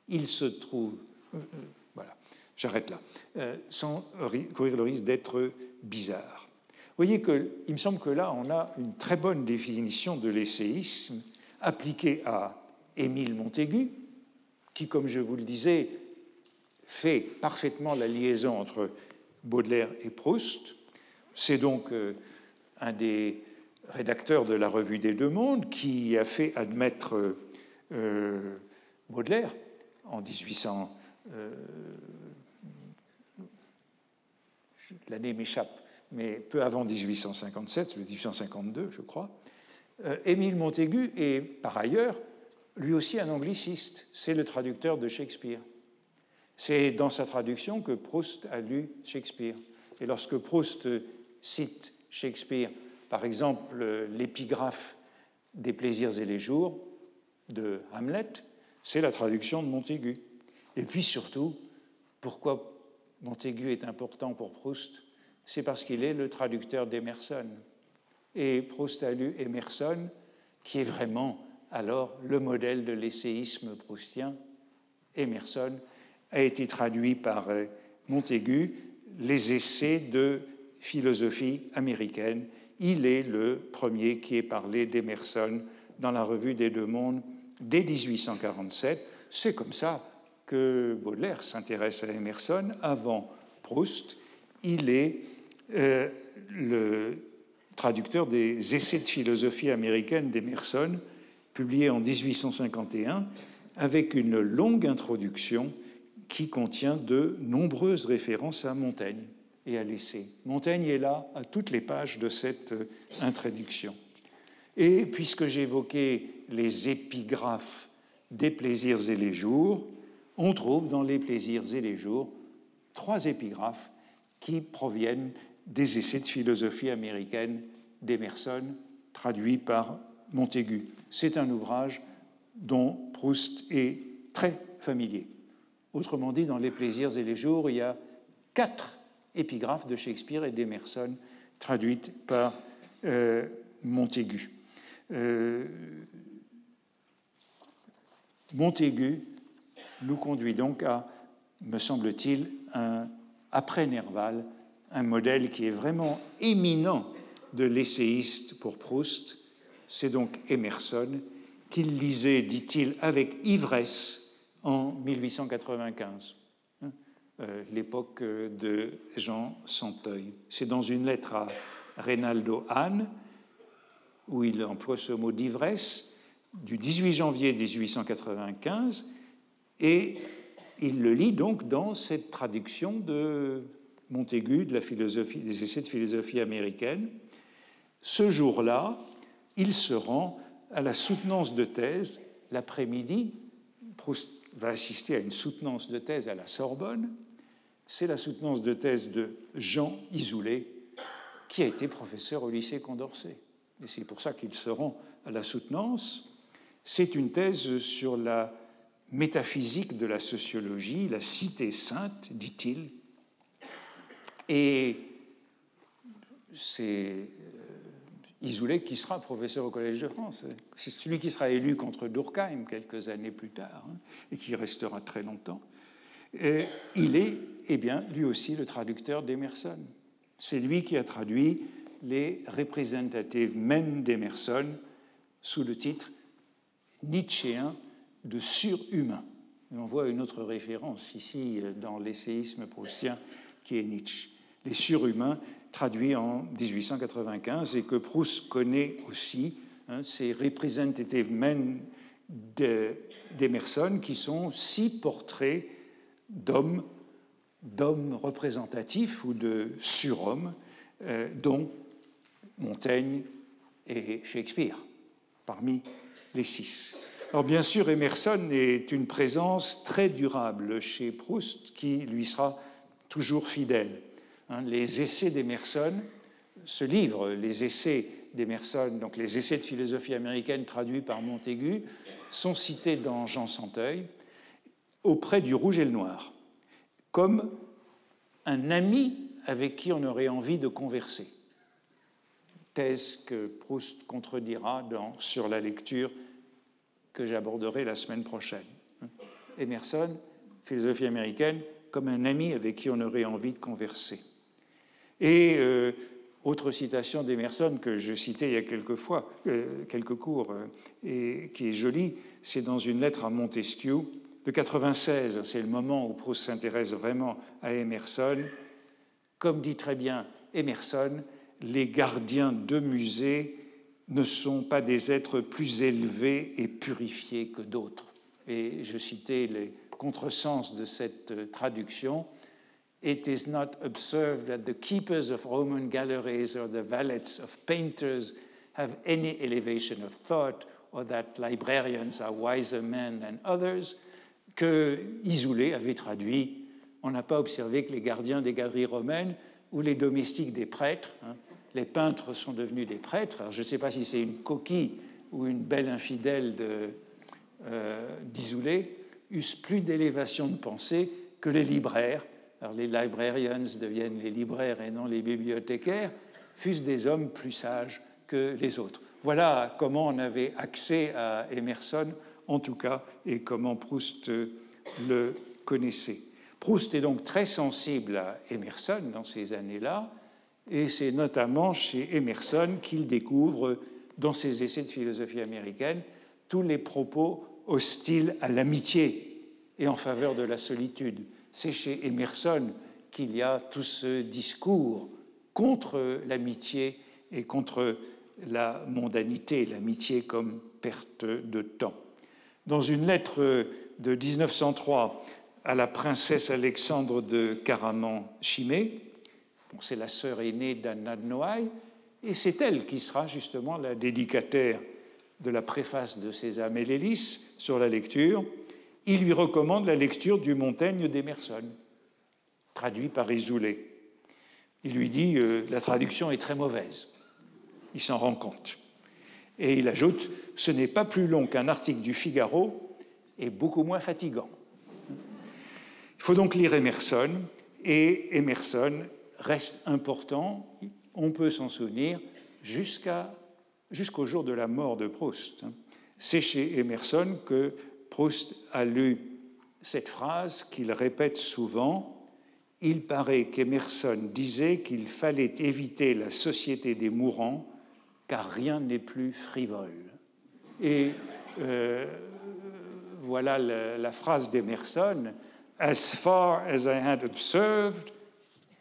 S1: Il se trouve, voilà, j'arrête là, sans courir le risque d'être bizarre. Vous voyez qu'il me semble que là, on a une très bonne définition de l'essayisme appliquée à Émile Montaigu, qui, comme je vous le disais, fait parfaitement la liaison entre Baudelaire et Proust. C'est donc un des rédacteurs de la Revue des Deux Mondes qui a fait admettre Baudelaire en 1800. L'année m'échappe, mais peu avant 1857, 1852, je crois. Émile Montaigu est, par ailleurs, lui aussi un angliciste. C'est le traducteur de Shakespeare. C'est dans sa traduction que Proust a lu Shakespeare. Et lorsque Proust cite Shakespeare par exemple, l'épigraphe des plaisirs et les jours de Hamlet, c'est la traduction de Montaigu. Et puis surtout, pourquoi Montaigu est important pour Proust? C'est parce qu'il est le traducteur d'Emerson. Et Proust a lu Emerson, qui est vraiment alors le modèle de l'essayisme proustien. Emerson a été traduit par Montaigu, les essais de philosophie américaine. Il est le premier qui ait parlé d'Emerson dans la Revue des Deux Mondes dès 1847. C'est comme ça que Baudelaire s'intéresse à Emerson. Avant Proust, il est le traducteur des essais de philosophie américaine d'Emerson, publié en 1851, avec une longue introduction qui contient de nombreuses références à Montaigne et à l'essai. Montaigne est là à toutes les pages de cette introduction. Et puisque j'évoquais les épigraphes des plaisirs et les jours, on trouve dans les plaisirs et les jours 3 épigraphes qui proviennent des essais de philosophie américaine d'Emerson, traduits par Montaigu. C'est un ouvrage dont Proust est très familier. Autrement dit, dans les plaisirs et les jours, il y a 4 épigraphes de Shakespeare et d'Emerson traduites par Montaigu. Montaigu nous conduit donc à, me semble-t-il, après Nerval, un modèle qui est vraiment éminent de l'essayiste pour Proust. C'est donc Emerson, qu'il lisait, dit-il, avec ivresse en 1895, l'époque de Jean Santeuil. C'est dans une lettre à Reynaldo Hahn, où il emploie ce mot d'ivresse, du 18 janvier 1895, et il le lit donc dans cette traduction de Montaigu, de la philosophie, des essais de philosophie américaine. Ce jour-là, il se rend à la soutenance de thèse l'après-midi. Proust va assister à une soutenance de thèse à la Sorbonne. C'est la soutenance de thèse de Jean Isoulé, qui a été professeur au lycée Condorcet. Et c'est pour ça qu'il se rend à la soutenance. C'est une thèse sur la métaphysique de la sociologie, la cité sainte, dit-il. Et c'est Isoulé qui sera professeur au Collège de France. C'est celui qui sera élu contre Durkheim quelques années plus tard, et qui restera très longtemps. Et il est, eh bien, lui aussi le traducteur d'Emerson. C'est lui qui a traduit les Representative Men d'Emerson sous le titre nietzschéen de surhumain. Et on voit une autre référence ici dans l'essayisme proustien qui est Nietzsche. Les surhumains, traduits en 1895 et que Proust connaît aussi, ces Representative Men d'Emerson qui sont 6 portraits d'hommes représentatifs ou de surhommes, dont Montaigne et Shakespeare, parmi les 6. Alors bien sûr, Emerson est une présence très durable chez Proust qui lui sera toujours fidèle. Les essais d'Emerson, ce livre, les essais d'Emerson, donc les essais de philosophie américaine traduits par Montaigu, sont cités dans Jean Santeuil auprès du Rouge et le Noir, comme un ami avec qui on aurait envie de converser. Thèse que Proust contredira sur la lecture que j'aborderai la semaine prochaine. Emerson, philosophie américaine, comme un ami avec qui on aurait envie de converser. Et autre citation d'Emerson que je citais il y a quelques cours, et qui est jolie, c'est dans une lettre à Montesquieu de 96. C'est le moment où Proust s'intéresse vraiment à Emerson. Comme dit très bien Emerson, les gardiens de musées ne sont pas des êtres plus élevés et purifiés que d'autres. Et je citais les contresens de cette traduction. It is not observed that the keepers of Roman galleries or the valets of painters have any elevation of thought or that librarians are wiser men than others, que Isoulé avait traduit. On n'a pas observé que les gardiens des galeries romaines ou les domestiques des prêtres, les peintres sont devenus des prêtres. Alors, je ne sais pas si c'est une coquille ou une belle infidèle d'Isoulé, eussent plus d'élévation de pensée que les libraires. Alors, les librarians deviennent les libraires et non les bibliothécaires, fussent des hommes plus sages que les autres. Voilà comment on avait accès à Emerson, en tout cas, et comment Proust le connaissait. Proust est donc très sensible à Emerson dans ces années-là, et c'est notamment chez Emerson qu'il découvre, dans ses essais de philosophie américaine, tous les propos hostiles à l'amitié et en faveur de la solitude. C'est chez Emerson qu'il y a tout ce discours contre l'amitié et contre la mondanité, l'amitié comme perte de temps. Dans une lettre de 1903 à la princesse Alexandre de Caraman-Chimay, c'est la sœur aînée d'Anna de Noailles, et c'est elle qui sera justement la dédicataire de la préface de Sésame et l'hélice sur la lecture. Il lui recommande la lecture du Montaigne d'Emerson, traduit par Isoulé. Il lui dit la traduction est très mauvaise. Il s'en rend compte. Et il ajoute ce n'est pas plus long qu'un article du Figaro et beaucoup moins fatigant. Il faut donc lire Emerson, et Emerson reste important, on peut s'en souvenir, jusqu'au jour de la mort de Proust. C'est chez Emerson que Proust a lu cette phrase qu'il répète souvent. Il paraît qu'Emerson disait qu'il fallait éviter la société des mourants car rien n'est plus frivole. Et voilà la phrase d'Emerson. As far as I had observed,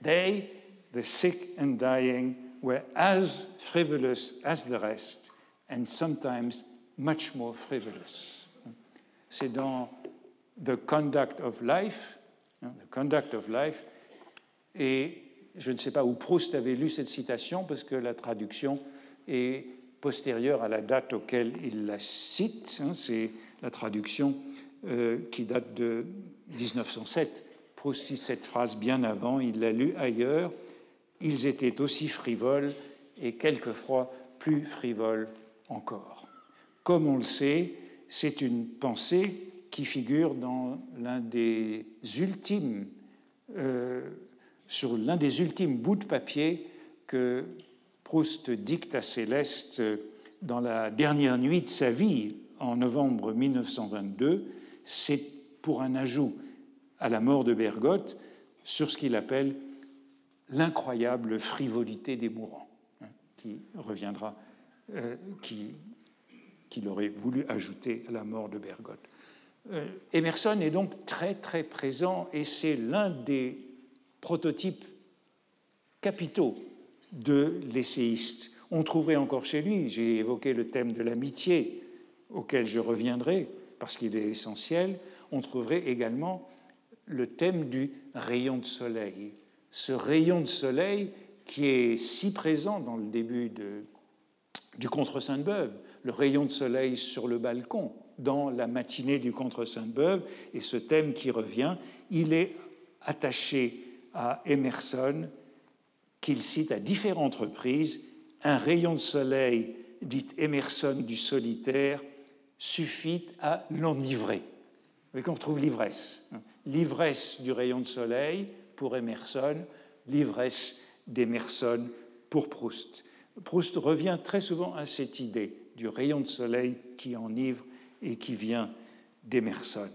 S1: they, the sick and dying, were as frivolous as the rest, and sometimes much more frivolous. C'est dans The Conduct of Life, et je ne sais pas où Proust avait lu cette citation, parce que la traduction est postérieure à la date auquel il la cite. C'est la traduction qui date de 1907. Proust cite cette phrase bien avant, il l'a lue ailleurs. Ils étaient aussi frivoles et quelquefois plus frivoles encore. Comme on le sait, c'est une pensée qui figure dans sur l'un des ultimes bouts de papier que Proust dicte à Céleste dans la dernière nuit de sa vie, en novembre 1922. C'est pour un ajout à la mort de Bergotte sur ce qu'il appelle l'incroyable frivolité des mourants, qui reviendra, qu'il aurait voulu ajouter à la mort de Bergotte. Emerson est donc très très présent et c'est l'un des prototypes capitaux de l'essayiste. On trouverait encore chez lui, j'ai évoqué le thème de l'amitié, auquel je reviendrai parce qu'il est essentiel, on trouverait également le thème du rayon de soleil. Ce rayon de soleil qui est si présent dans le début du Contre Sainte-Beuve, le rayon de soleil sur le balcon, dans la matinée du Contre Sainte-Beuve, et ce thème qui revient, il est attaché à Emerson, qu'il cite à différentes reprises. Un rayon de soleil, dit Emerson du solitaire, suffit à l'enivrer. Vous voyez qu'on retrouve l'ivresse. L'ivresse du rayon de soleil pour Emerson, l'ivresse d'Emerson pour Proust. Proust revient très souvent à cette idée du rayon de soleil qui enivre et qui vient d'Emerson.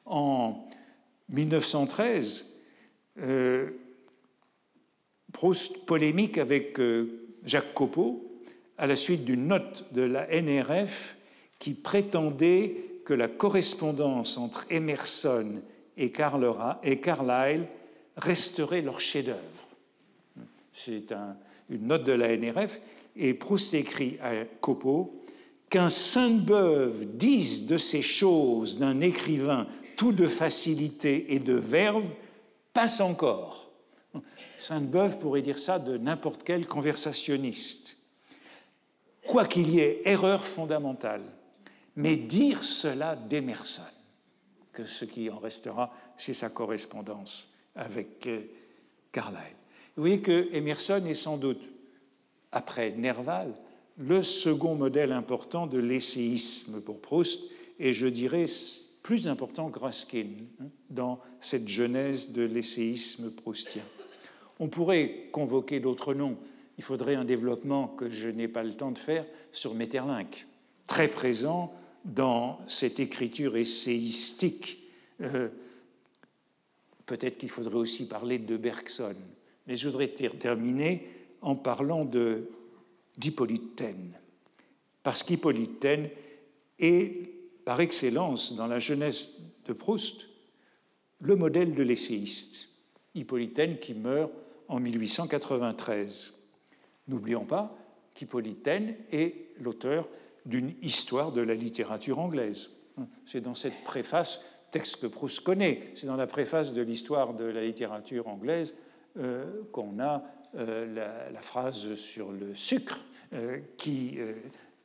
S1: En 1913, Proust polémique avec Jacques Copeau à la suite d'une note de la NRF qui prétendait que la correspondance entre Emerson et Carlyle resterait leur chef-d'œuvre. C'est une note de la NRF, et Proust écrit à Copeau qu'un Sainte-Beuve dise de ces choses d'un écrivain tout de facilité et de verve passe encore. Sainte-Beuve pourrait dire ça de n'importe quel conversationniste. Quoi qu'il y ait erreur fondamentale, mais dire cela d'Emerson, que ce qui en restera, c'est sa correspondance avec Carlyle. Vous voyez que Emerson est sans doute après Nerval, le second modèle important de l'essayisme pour Proust, et je dirais plus important que Ruskin dans cette genèse de l'essayisme proustien. On pourrait convoquer d'autres noms. Il faudrait un développement que je n'ai pas le temps de faire sur Maeterlinck, très présent dans cette écriture essayistique. Peut-être qu'il faudrait aussi parler de Bergson. Mais je voudrais terminer en parlant d'Hippolyte Taine. Parce qu'Hippolyte Taine est, par excellence, dans la jeunesse de Proust, le modèle de l'essayiste. Hippolyte Taine qui meurt en 1893. N'oublions pas qu'Hippolyte Taine est l'auteur d'une histoire de la littérature anglaise. C'est dans cette préface, texte que Proust connaît, c'est dans la préface de l'histoire de la littérature anglaise qu'on a la phrase sur le sucre qui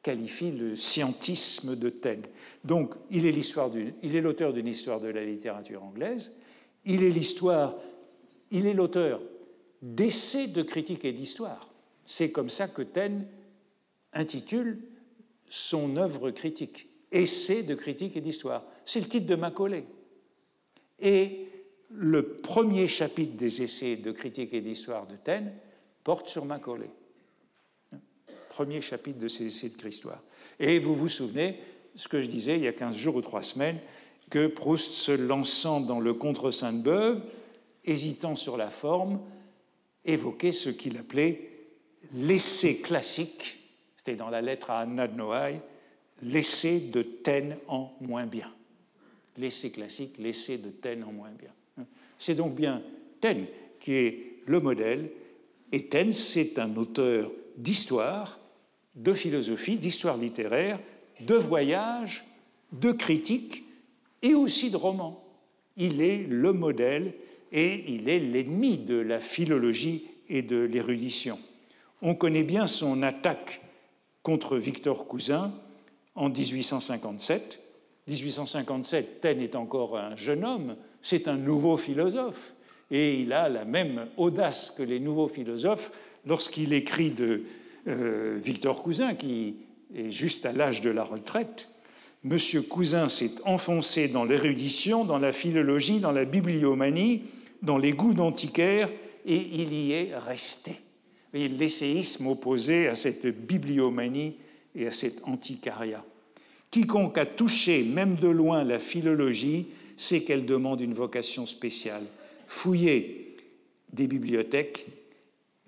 S1: qualifie le scientisme de Taine. Donc, il est l'auteur d'une histoire de la littérature anglaise, il est l'auteur d'essais de critique et d'histoire. C'est comme ça que Taine intitule son œuvre critique, Essais de critique et d'histoire. C'est le titre de Macaulay. Et le premier chapitre des Essais de critique et d'histoire de Taine porte sur Macaulay. Premier chapitre de ces Essais de histoire. Et vous vous souvenez, ce que je disais il y a 15 jours ou 3 semaines, que Proust, se lançant dans le Contre Sainte-Beuve, hésitant sur la forme, évoquait ce qu'il appelait l'essai classique, c'était dans la lettre à Anna de Noailles, l'essai de Taine en moins bien. L'essai classique, l'essai de Taine en moins bien. C'est donc bien Taine qui est le modèle, et Taine, c'est un auteur d'histoire, de philosophie, d'histoire littéraire, de voyage, de critique et aussi de roman. Il est le modèle et il est l'ennemi de la philologie et de l'érudition. On connaît bien son attaque contre Victor Cousin en 1857. 1857, Taine est encore un jeune homme, c'est un nouveau philosophe, et il a la même audace que les nouveaux philosophes lorsqu'il écrit de Victor Cousin, qui est juste à l'âge de la retraite. Monsieur Cousin s'est enfoncé dans l'érudition, dans la philologie, dans la bibliomanie, dans les goûts d'antiquaire, et il y est resté. Et l'essayisme opposé à cette bibliomanie et à cet antiquariat. Quiconque a touché, même de loin, la philologie, sait qu'elle demande une vocation spéciale. Fouiller des bibliothèques,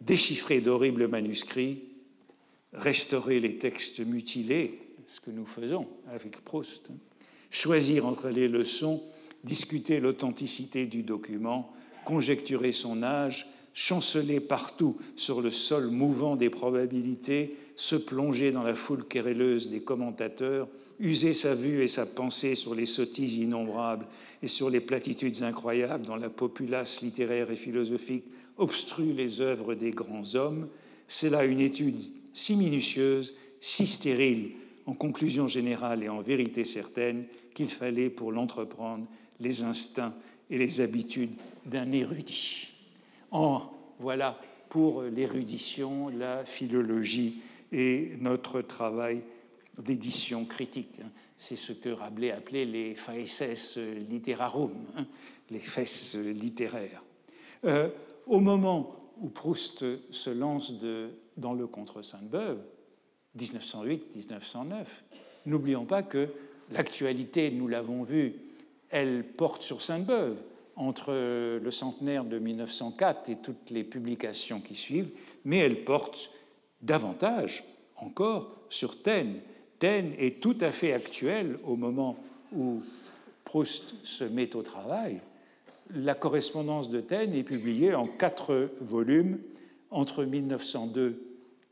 S1: déchiffrer d'horribles manuscrits, restaurer les textes mutilés, ce que nous faisons avec Proust, choisir entre les leçons, discuter l'authenticité du document, conjecturer son âge, chanceler partout sur le sol mouvant des probabilités, se plonger dans la foule querelleuse des commentateurs, user sa vue et sa pensée sur les sottises innombrables et sur les platitudes incroyables dont la populace littéraire et philosophique obstrue les œuvres des grands hommes, c'est là une étude si minutieuse, si stérile, en conclusion générale et en vérité certaine, qu'il fallait pour l'entreprendre les instincts et les habitudes d'un érudit. Voilà pour l'érudition, la philologie et notre travail d'édition critique. C'est ce que Rabelais appelait les faeces literarum, les fesses littéraires. Au moment où Proust se lance dans le Contre Sainte-Beuve, 1908-1909, n'oublions pas que l'actualité, nous l'avons vu, elle porte sur Sainte-Beuve. Entre le centenaire de 1904 et toutes les publications qui suivent, mais elle porte davantage encore sur Taine. Taine est tout à fait actuelle au moment où Proust se met au travail. La correspondance de Taine est publiée en 4 volumes entre 1902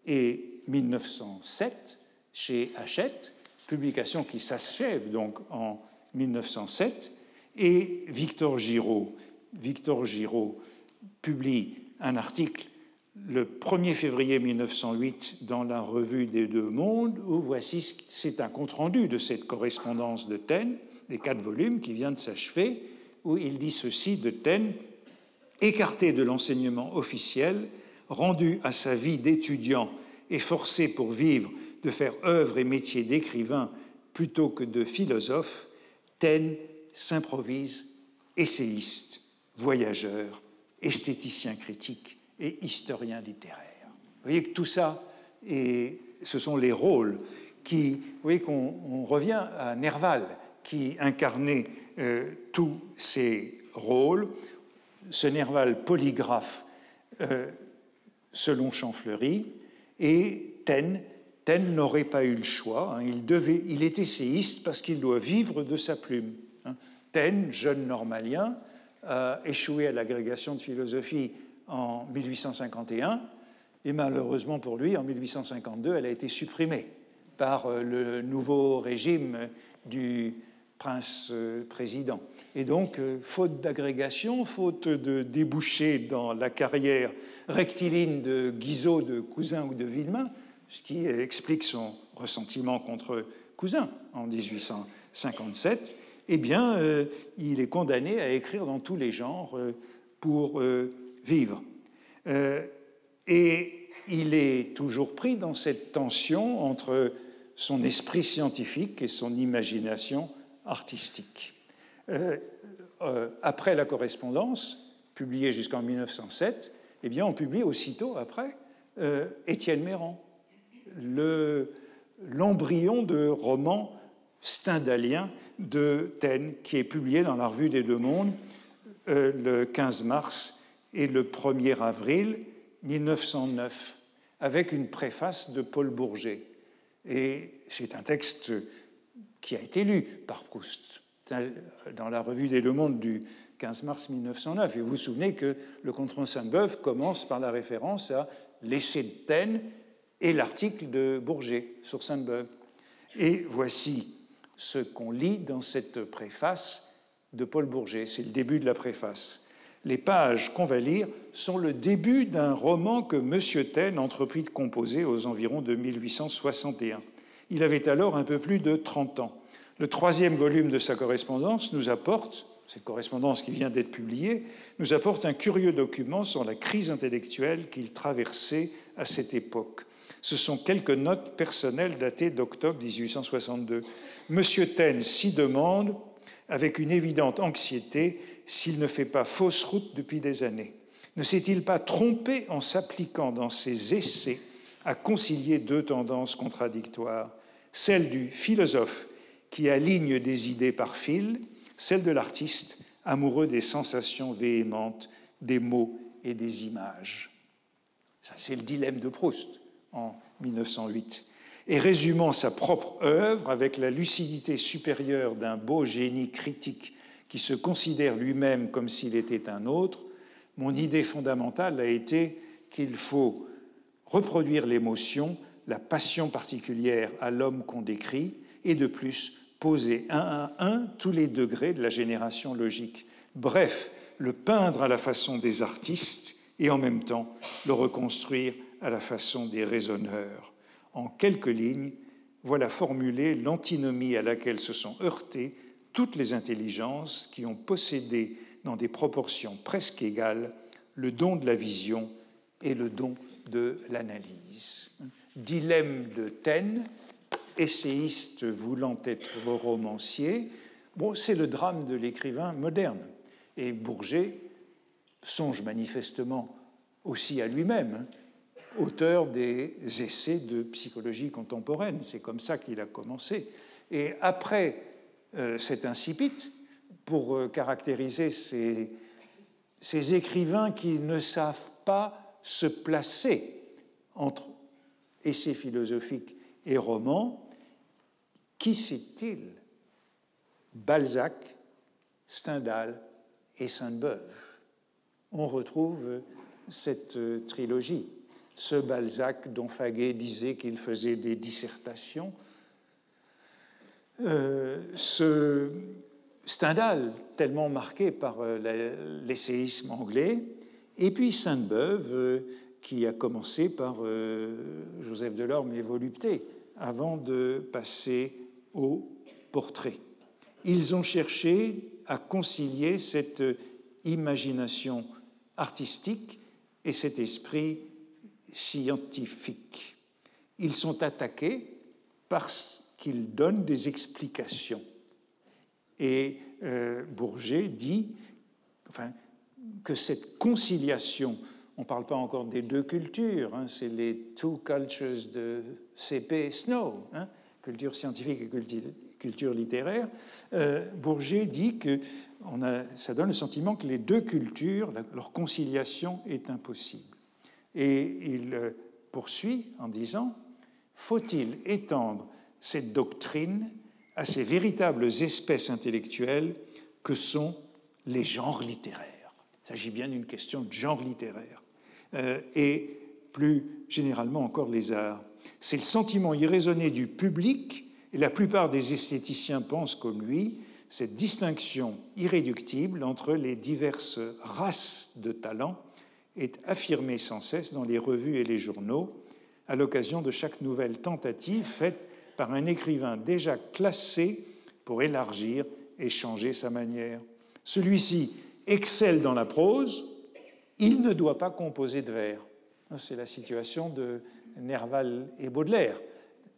S1: et 1907 chez Hachette, publication qui s'achève donc en 1907, et Victor Giraud publie un article le 1er février 1908 dans la Revue des Deux Mondes, où voici, c'est un compte-rendu de cette correspondance de Taine, les 4 volumes qui vient de s'achever, où il dit ceci de Taine: écarté de l'enseignement officiel, rendu à sa vie d'étudiant est forcé pour vivre de faire œuvre et métier d'écrivain plutôt que de philosophe, Taine s'improvise essayiste, voyageur, esthéticien critique et historien littéraire. Vous voyez que tout ça, ce sont les rôles qui... Vous voyez qu'on revient à Nerval, qui incarnait tous ces rôles. Ce Nerval polygraphe, selon Champfleury, et Taine n'aurait pas eu le choix. Il est essayiste parce qu'il doit vivre de sa plume. Taine, jeune normalien, a échoué à l'agrégation de philosophie en 1851, et malheureusement pour lui, en 1852, elle a été supprimée par le nouveau régime du prince-président. Et donc, faute d'agrégation, faute de déboucher dans la carrière rectiligne de Guizot, de Cousin ou de Villemain, ce qui explique son ressentiment contre Cousin en 1857, eh bien, il est condamné à écrire dans tous les genres pour vivre. Et il est toujours pris dans cette tension entre son esprit scientifique et son imagination artistique. Après la correspondance, publiée jusqu'en 1907, eh bien, on publie aussitôt après Étienne Méran, l'embryon de roman stendhalien de Taine, qui est publié dans la Revue des Deux Mondes le 15 mars et le 1er avril 1909, avec une préface de Paul Bourget. Et c'est un texte qui a été lu par Proust dans la Revue des Deux Mondes du 15 mars 1909. Et vous vous souvenez que le Contron Sainte-Beuve commence par la référence à l'essai de Taine et l'article de Bourget sur Sainte-Beuve. Et voici ce qu'on lit dans cette préface de Paul Bourget. C'est le début de la préface. Les pages qu'on va lire sont le début d'un roman que M. Taine entreprit de composer aux environs de 1861. Il avait alors un peu plus de 30 ans. Le 3e volume de sa correspondance nous apporte, cette correspondance qui vient d'être publiée, nous apporte un curieux document sur la crise intellectuelle qu'il traversait à cette époque. Ce sont quelques notes personnelles datées d'octobre 1862. M. Taine s'y demande, avec une évidente anxiété, s'il ne fait pas fausse route depuis des années. Ne s'est-il pas trompé en s'appliquant dans ses essais à concilier deux tendances contradictoires, celle du philosophe qui aligne des idées par fil, celle de l'artiste amoureux des sensations véhémentes, des mots et des images. Ça, c'est le dilemme de Proust en 1908. Et résumant sa propre œuvre avec la lucidité supérieure d'un beau génie critique qui se considère lui-même comme s'il était un autre, mon idée fondamentale a été qu'il faut reproduire l'émotion, la passion particulière à l'homme qu'on décrit, et de plus poser un à un tous les degrés de la génération logique. Bref, le peindre à la façon des artistes et en même temps le reconstruire à la façon des raisonneurs. En quelques lignes, voilà formulée l'antinomie à laquelle se sont heurtées toutes les intelligences qui ont possédé dans des proportions presque égales le don de la vision et le don de l'analyse. Dilemme de Taine, essayiste voulant être romancier, bon, c'est le drame de l'écrivain moderne. Et Bourget songe manifestement aussi à lui-même, auteur des essais de psychologie contemporaine. C'est comme ça qu'il a commencé. Et après cet incipit, pour caractériser ces écrivains qui ne savent pas se placer entre essais philosophiques et romans, qui cite-t-il? Balzac, Stendhal et Sainte-Beuve. On retrouve cette trilogie. Ce Balzac dont Faguet disait qu'il faisait des dissertations, ce Stendhal, tellement marqué par l'essayisme anglais, et puis Sainte-Beuve, qui a commencé par Joseph Delorme et Volupté, avant de passer au portrait. Ils ont cherché à concilier cette imagination artistique et cet esprit scientifique. ils sont attaqués parce qu'ils donnent des explications. Et Bourget dit que cette conciliation, on ne parle pas encore des deux cultures, c'est les two cultures de C.P. Snow, culture scientifique et culture littéraire. Bourget dit que ça donne le sentiment que les deux cultures, leur conciliation est impossible. Et il poursuit en disant « Faut-il étendre cette doctrine à ces véritables espèces intellectuelles que sont les genres littéraires ?» Il s'agit bien d'une question de genre littéraire. Et plus généralement encore les arts. C'est le sentiment irraisonné du public, et la plupart des esthéticiens pensent comme lui, cette distinction irréductible entre les diverses races de talent est affirmée sans cesse dans les revues et les journaux, à l'occasion de chaque nouvelle tentative faite par un écrivain déjà classé pour élargir et changer sa manière. Celui-ci excelle dans la prose, il ne doit pas composer de vers. C'est la situation de Nerval et Baudelaire,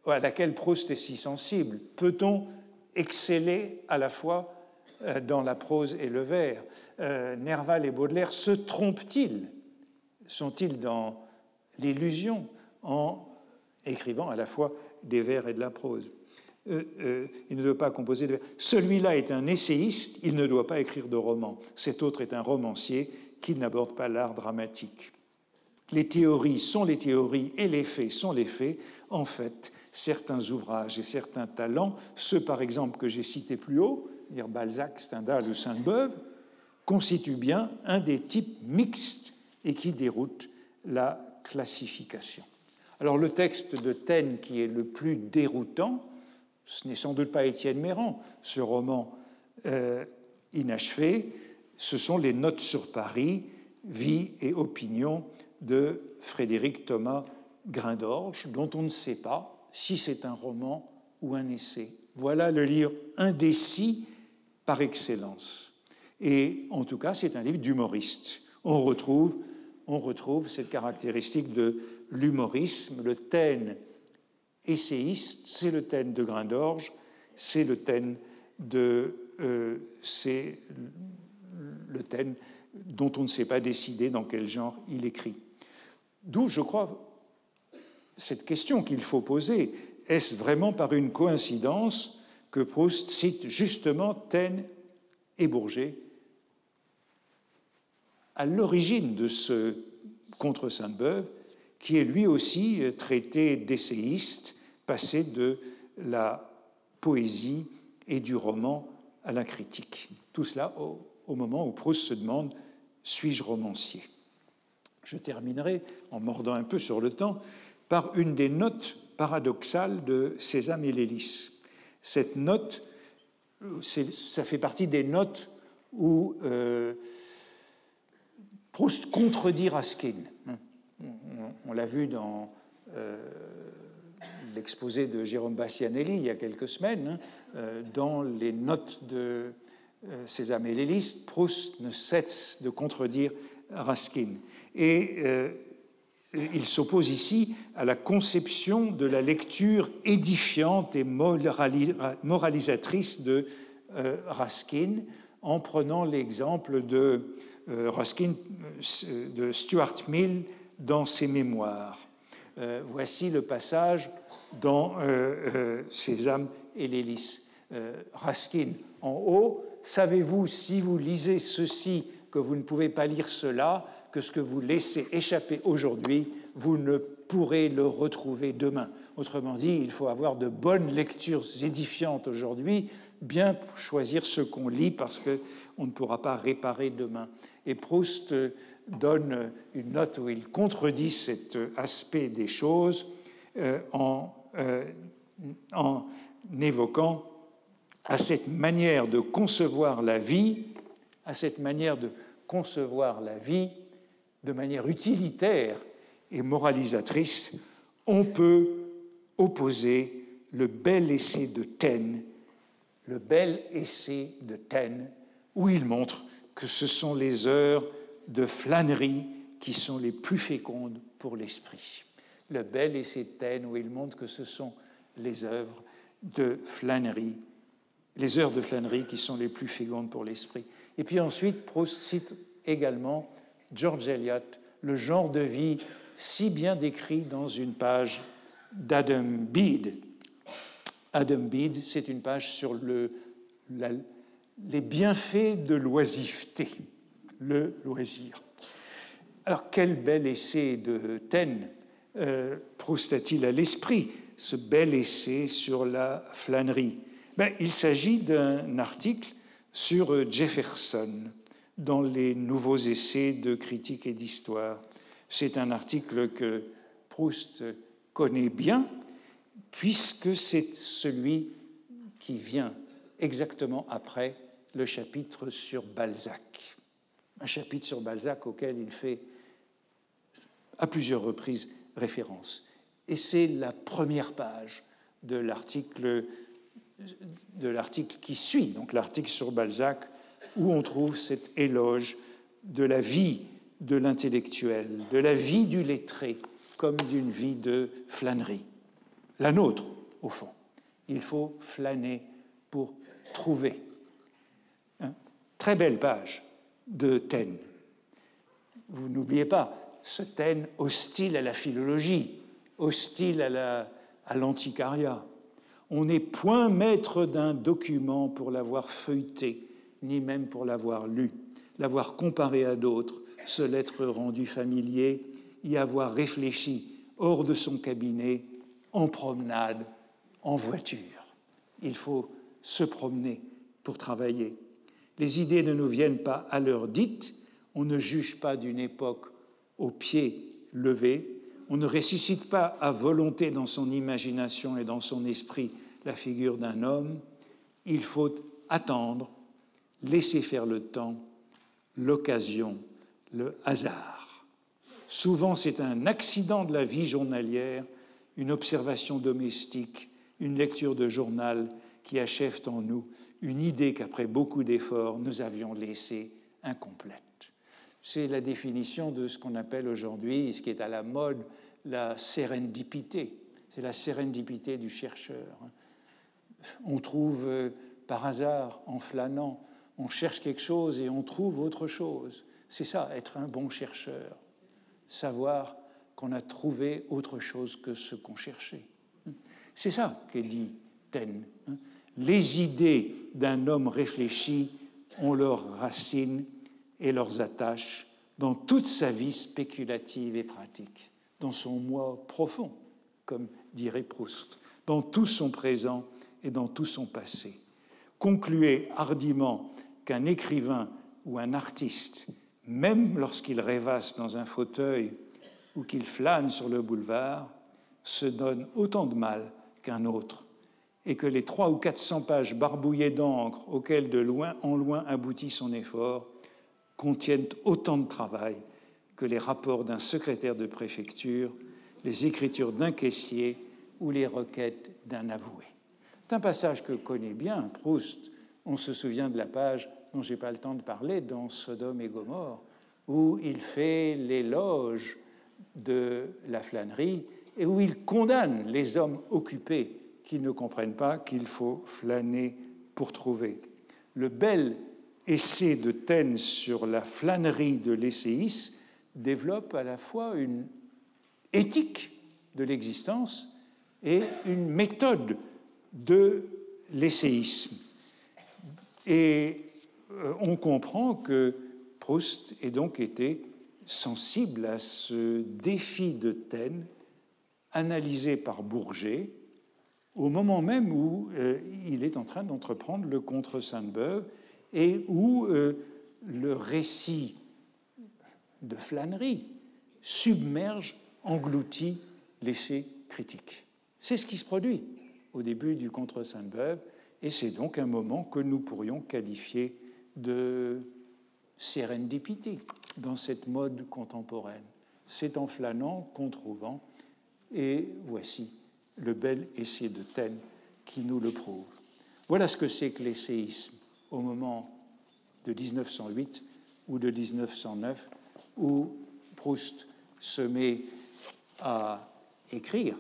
S1: à laquelle Proust est si sensible. Peut-on exceller à la fois dans la prose et le vers? Nerval et Baudelaire se trompent-ils? Sont-ils dans l'illusion en écrivant à la fois des vers et de la prose? Il ne doit pas composer de vers. Celui-là est un essayiste, il ne doit pas écrire de roman. Cet autre est un romancier qui n'aborde pas l'art dramatique. Les théories sont les théories et les faits sont les faits. En fait, certains ouvrages et certains talents, ceux par exemple que j'ai cités plus haut, c'est-à-dire Balzac, Stendhal ou Sainte-Beuve, constituent bien un des types mixtes et qui déroutent la classification. Alors le texte de Taine qui est le plus déroutant, ce n'est sans doute pas Étienne Méran, ce roman inachevé, ce sont les Notes sur Paris, vie et opinion de Frédéric Thomas Grindorge, dont on ne sait pas si c'est un roman ou un essai. Voilà le livre indécis par excellence. Et en tout cas, c'est un livre d'humoriste. On retrouve cette caractéristique de l'humorisme. Le Taine essayiste, c'est le Taine de Grindorge, c'est le Taine dont on ne sait pas décider dans quel genre il écrit. D'où, je crois, cette question qu'il faut poser. Est-ce vraiment par une coïncidence que Proust cite justement Taine et Bourget à l'origine de ce Contre Sainte-Beuve, qui est lui aussi traité d'essayiste, passé de la poésie et du roman à la critique. Tout cela au moment où Proust se demande « suis-je romancier ?» Je terminerai, en mordant un peu sur le temps, par une des notes paradoxales de Sésame et l'hélice. Cette note, ça fait partie des notes où Proust contredit Raskin. On l'a vu dans l'exposé de Jérôme Bastianelli il y a quelques semaines. Dans les notes de Sésame et l'hélice, Proust ne cesse de contredire Raskin. Et il s'oppose ici à la conception de la lecture édifiante et moralisatrice de Raskin, en prenant l'exemple de Raskin, de Stuart Mill dans ses mémoires. Voici le passage dans Sésame et l'hélice. Raskin, en haut, savez-vous, si vous lisez ceci, que vous ne pouvez pas lire cela, que ce que vous laissez échapper aujourd'hui, vous ne pourrez le retrouver demain. Autrement dit, il faut avoir de bonnes lectures édifiantes aujourd'hui, bien choisir ce qu'on lit parce qu'on ne pourra pas réparer demain. Et Proust donne une note où il contredit cet aspect des choses en évoquant à cette manière de concevoir la vie, de manière utilitaire et moralisatrice, on peut opposer le bel essai de Taine, où il montre que ce sont les heures de flânerie qui sont les plus fécondes pour l'esprit. Le bel essai de Taine, où il montre que ce sont les œuvres de Flannery, les heures de Flannery qui sont les plus fécondes pour l'esprit. Et puis ensuite, Proust cite également George Eliot, le genre de vie si bien décrit dans une page d'Adam Bede. Adam Bede, c'est une page sur les bienfaits de l'oisiveté, le loisir. Alors, quel bel essai de Taine Proust a-t-il à l'esprit, ce bel essai sur la flânerie? Il s'agit d'un article sur Jefferson dans les nouveaux essais de critique et d'histoire. C'est un article que Proust connaît bien, puisque c'est celui qui vient exactement après le chapitre sur Balzac. Un chapitre sur Balzac auquel il fait à plusieurs reprises référence. Et c'est la première page de l'article qui suit, donc l'article sur Balzac, où on trouve cet éloge de la vie de l'intellectuel, de la vie du lettré, comme d'une vie de flânerie. La nôtre, au fond. Il faut flâner pour trouver. Très belle page de Taine. Vous n'oubliez pas, ce Taine hostile à la philologie, hostile à l'antiquariat. On n'est point maître d'un document pour l'avoir feuilleté, ni même pour l'avoir lu, l'avoir comparé à d'autres, se l'être rendu familier, y avoir réfléchi hors de son cabinet, en promenade, en voiture. Il faut se promener pour travailler. Les idées ne nous viennent pas à l'heure dite, on ne juge pas d'une époque au pied levé, on ne ressuscite pas à volonté dans son imagination et dans son esprit la figure d'un homme. Il faut attendre, laisser faire le temps, l'occasion, le hasard. Souvent, c'est un accident de la vie journalière, une observation domestique, une lecture de journal qui achèvent en nous une idée qu'après beaucoup d'efforts, nous avions laissée incomplète. C'est la définition de ce qu'on appelle aujourd'hui, ce qui est à la mode, la sérendipité. C'est la sérendipité du chercheur. On trouve par hasard, en flânant, on cherche quelque chose et on trouve autre chose. C'est ça, être un bon chercheur. Savoir qu'on a trouvé autre chose que ce qu'on cherchait. C'est ça qu'est dit Taine. Les idées d'un homme réfléchi ont leurs racines et leurs attaches dans toute sa vie spéculative et pratique, dans son moi profond, comme dirait Proust, dans tout son présent et dans tout son passé. Concluez hardiment qu'un écrivain ou un artiste, même lorsqu'il rêvasse dans un fauteuil ou qu'il flâne sur le boulevard, se donne autant de mal qu'un autre, et que les 300 ou 400 pages barbouillées d'encre auxquelles de loin en loin aboutit son effort contiennent autant de travail que les rapports d'un secrétaire de préfecture, les écritures d'un caissier ou les requêtes d'un avoué. C'est un passage que connaît bien Proust. On se souvient de la page dont je n'ai pas le temps de parler dans Sodome et Gomorrhe, où il fait l'éloge de la flânerie et où il condamne les hommes occupés qui ne comprennent pas qu'il faut flâner pour trouver. Le bel essai de Taine sur la flânerie de l'essayisme développe à la fois une éthique de l'existence et une méthode de l'essayisme. Et on comprend que Proust ait donc été sensible à ce défi de Taine, analysé par Bourget, au moment même où il est en train d'entreprendre le Contre Sainte-Beuve et où le récit de flânerie submerge, engloutit l'essai critique. C'est ce qui se produit au début du Contre Sainte-Beuve, et c'est donc un moment que nous pourrions qualifier de sérendipité dans cette mode contemporaine. C'est en flânant qu'en trouvant, et voici le bel essai de Taine qui nous le prouve. Voilà ce que c'est que l'essayisme au moment de 1908 ou de 1909, où Proust se met à écrire.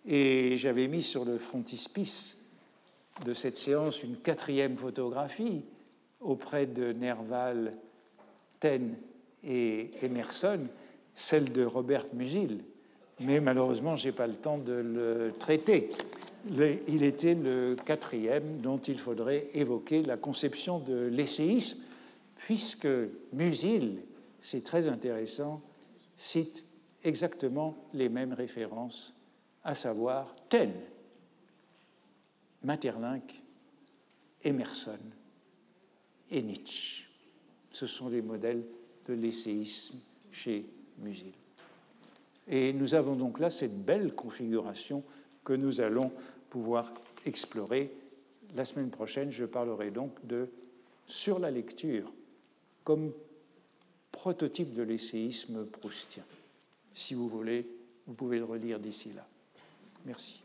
S1: Et j'avais mis sur le frontispice de cette séance une 4e photographie auprès de Nerval, Taine et Emerson, celle de Robert Musil. Mais malheureusement, je n'ai pas le temps de le traiter. Il était le 4e dont il faudrait évoquer la conception de l'essayisme, puisque Musil, c'est très intéressant, cite exactement les mêmes références, à savoir Taine, Maeterlinck, Emerson et Nietzsche. Ce sont les modèles de l'essayisme chez Musil. Et nous avons donc là cette belle configuration que nous allons pouvoir explorer. La semaine prochaine, je parlerai donc sur la lecture comme prototype de l'essayisme proustien. Si vous voulez, vous pouvez le relire d'ici là. Merci.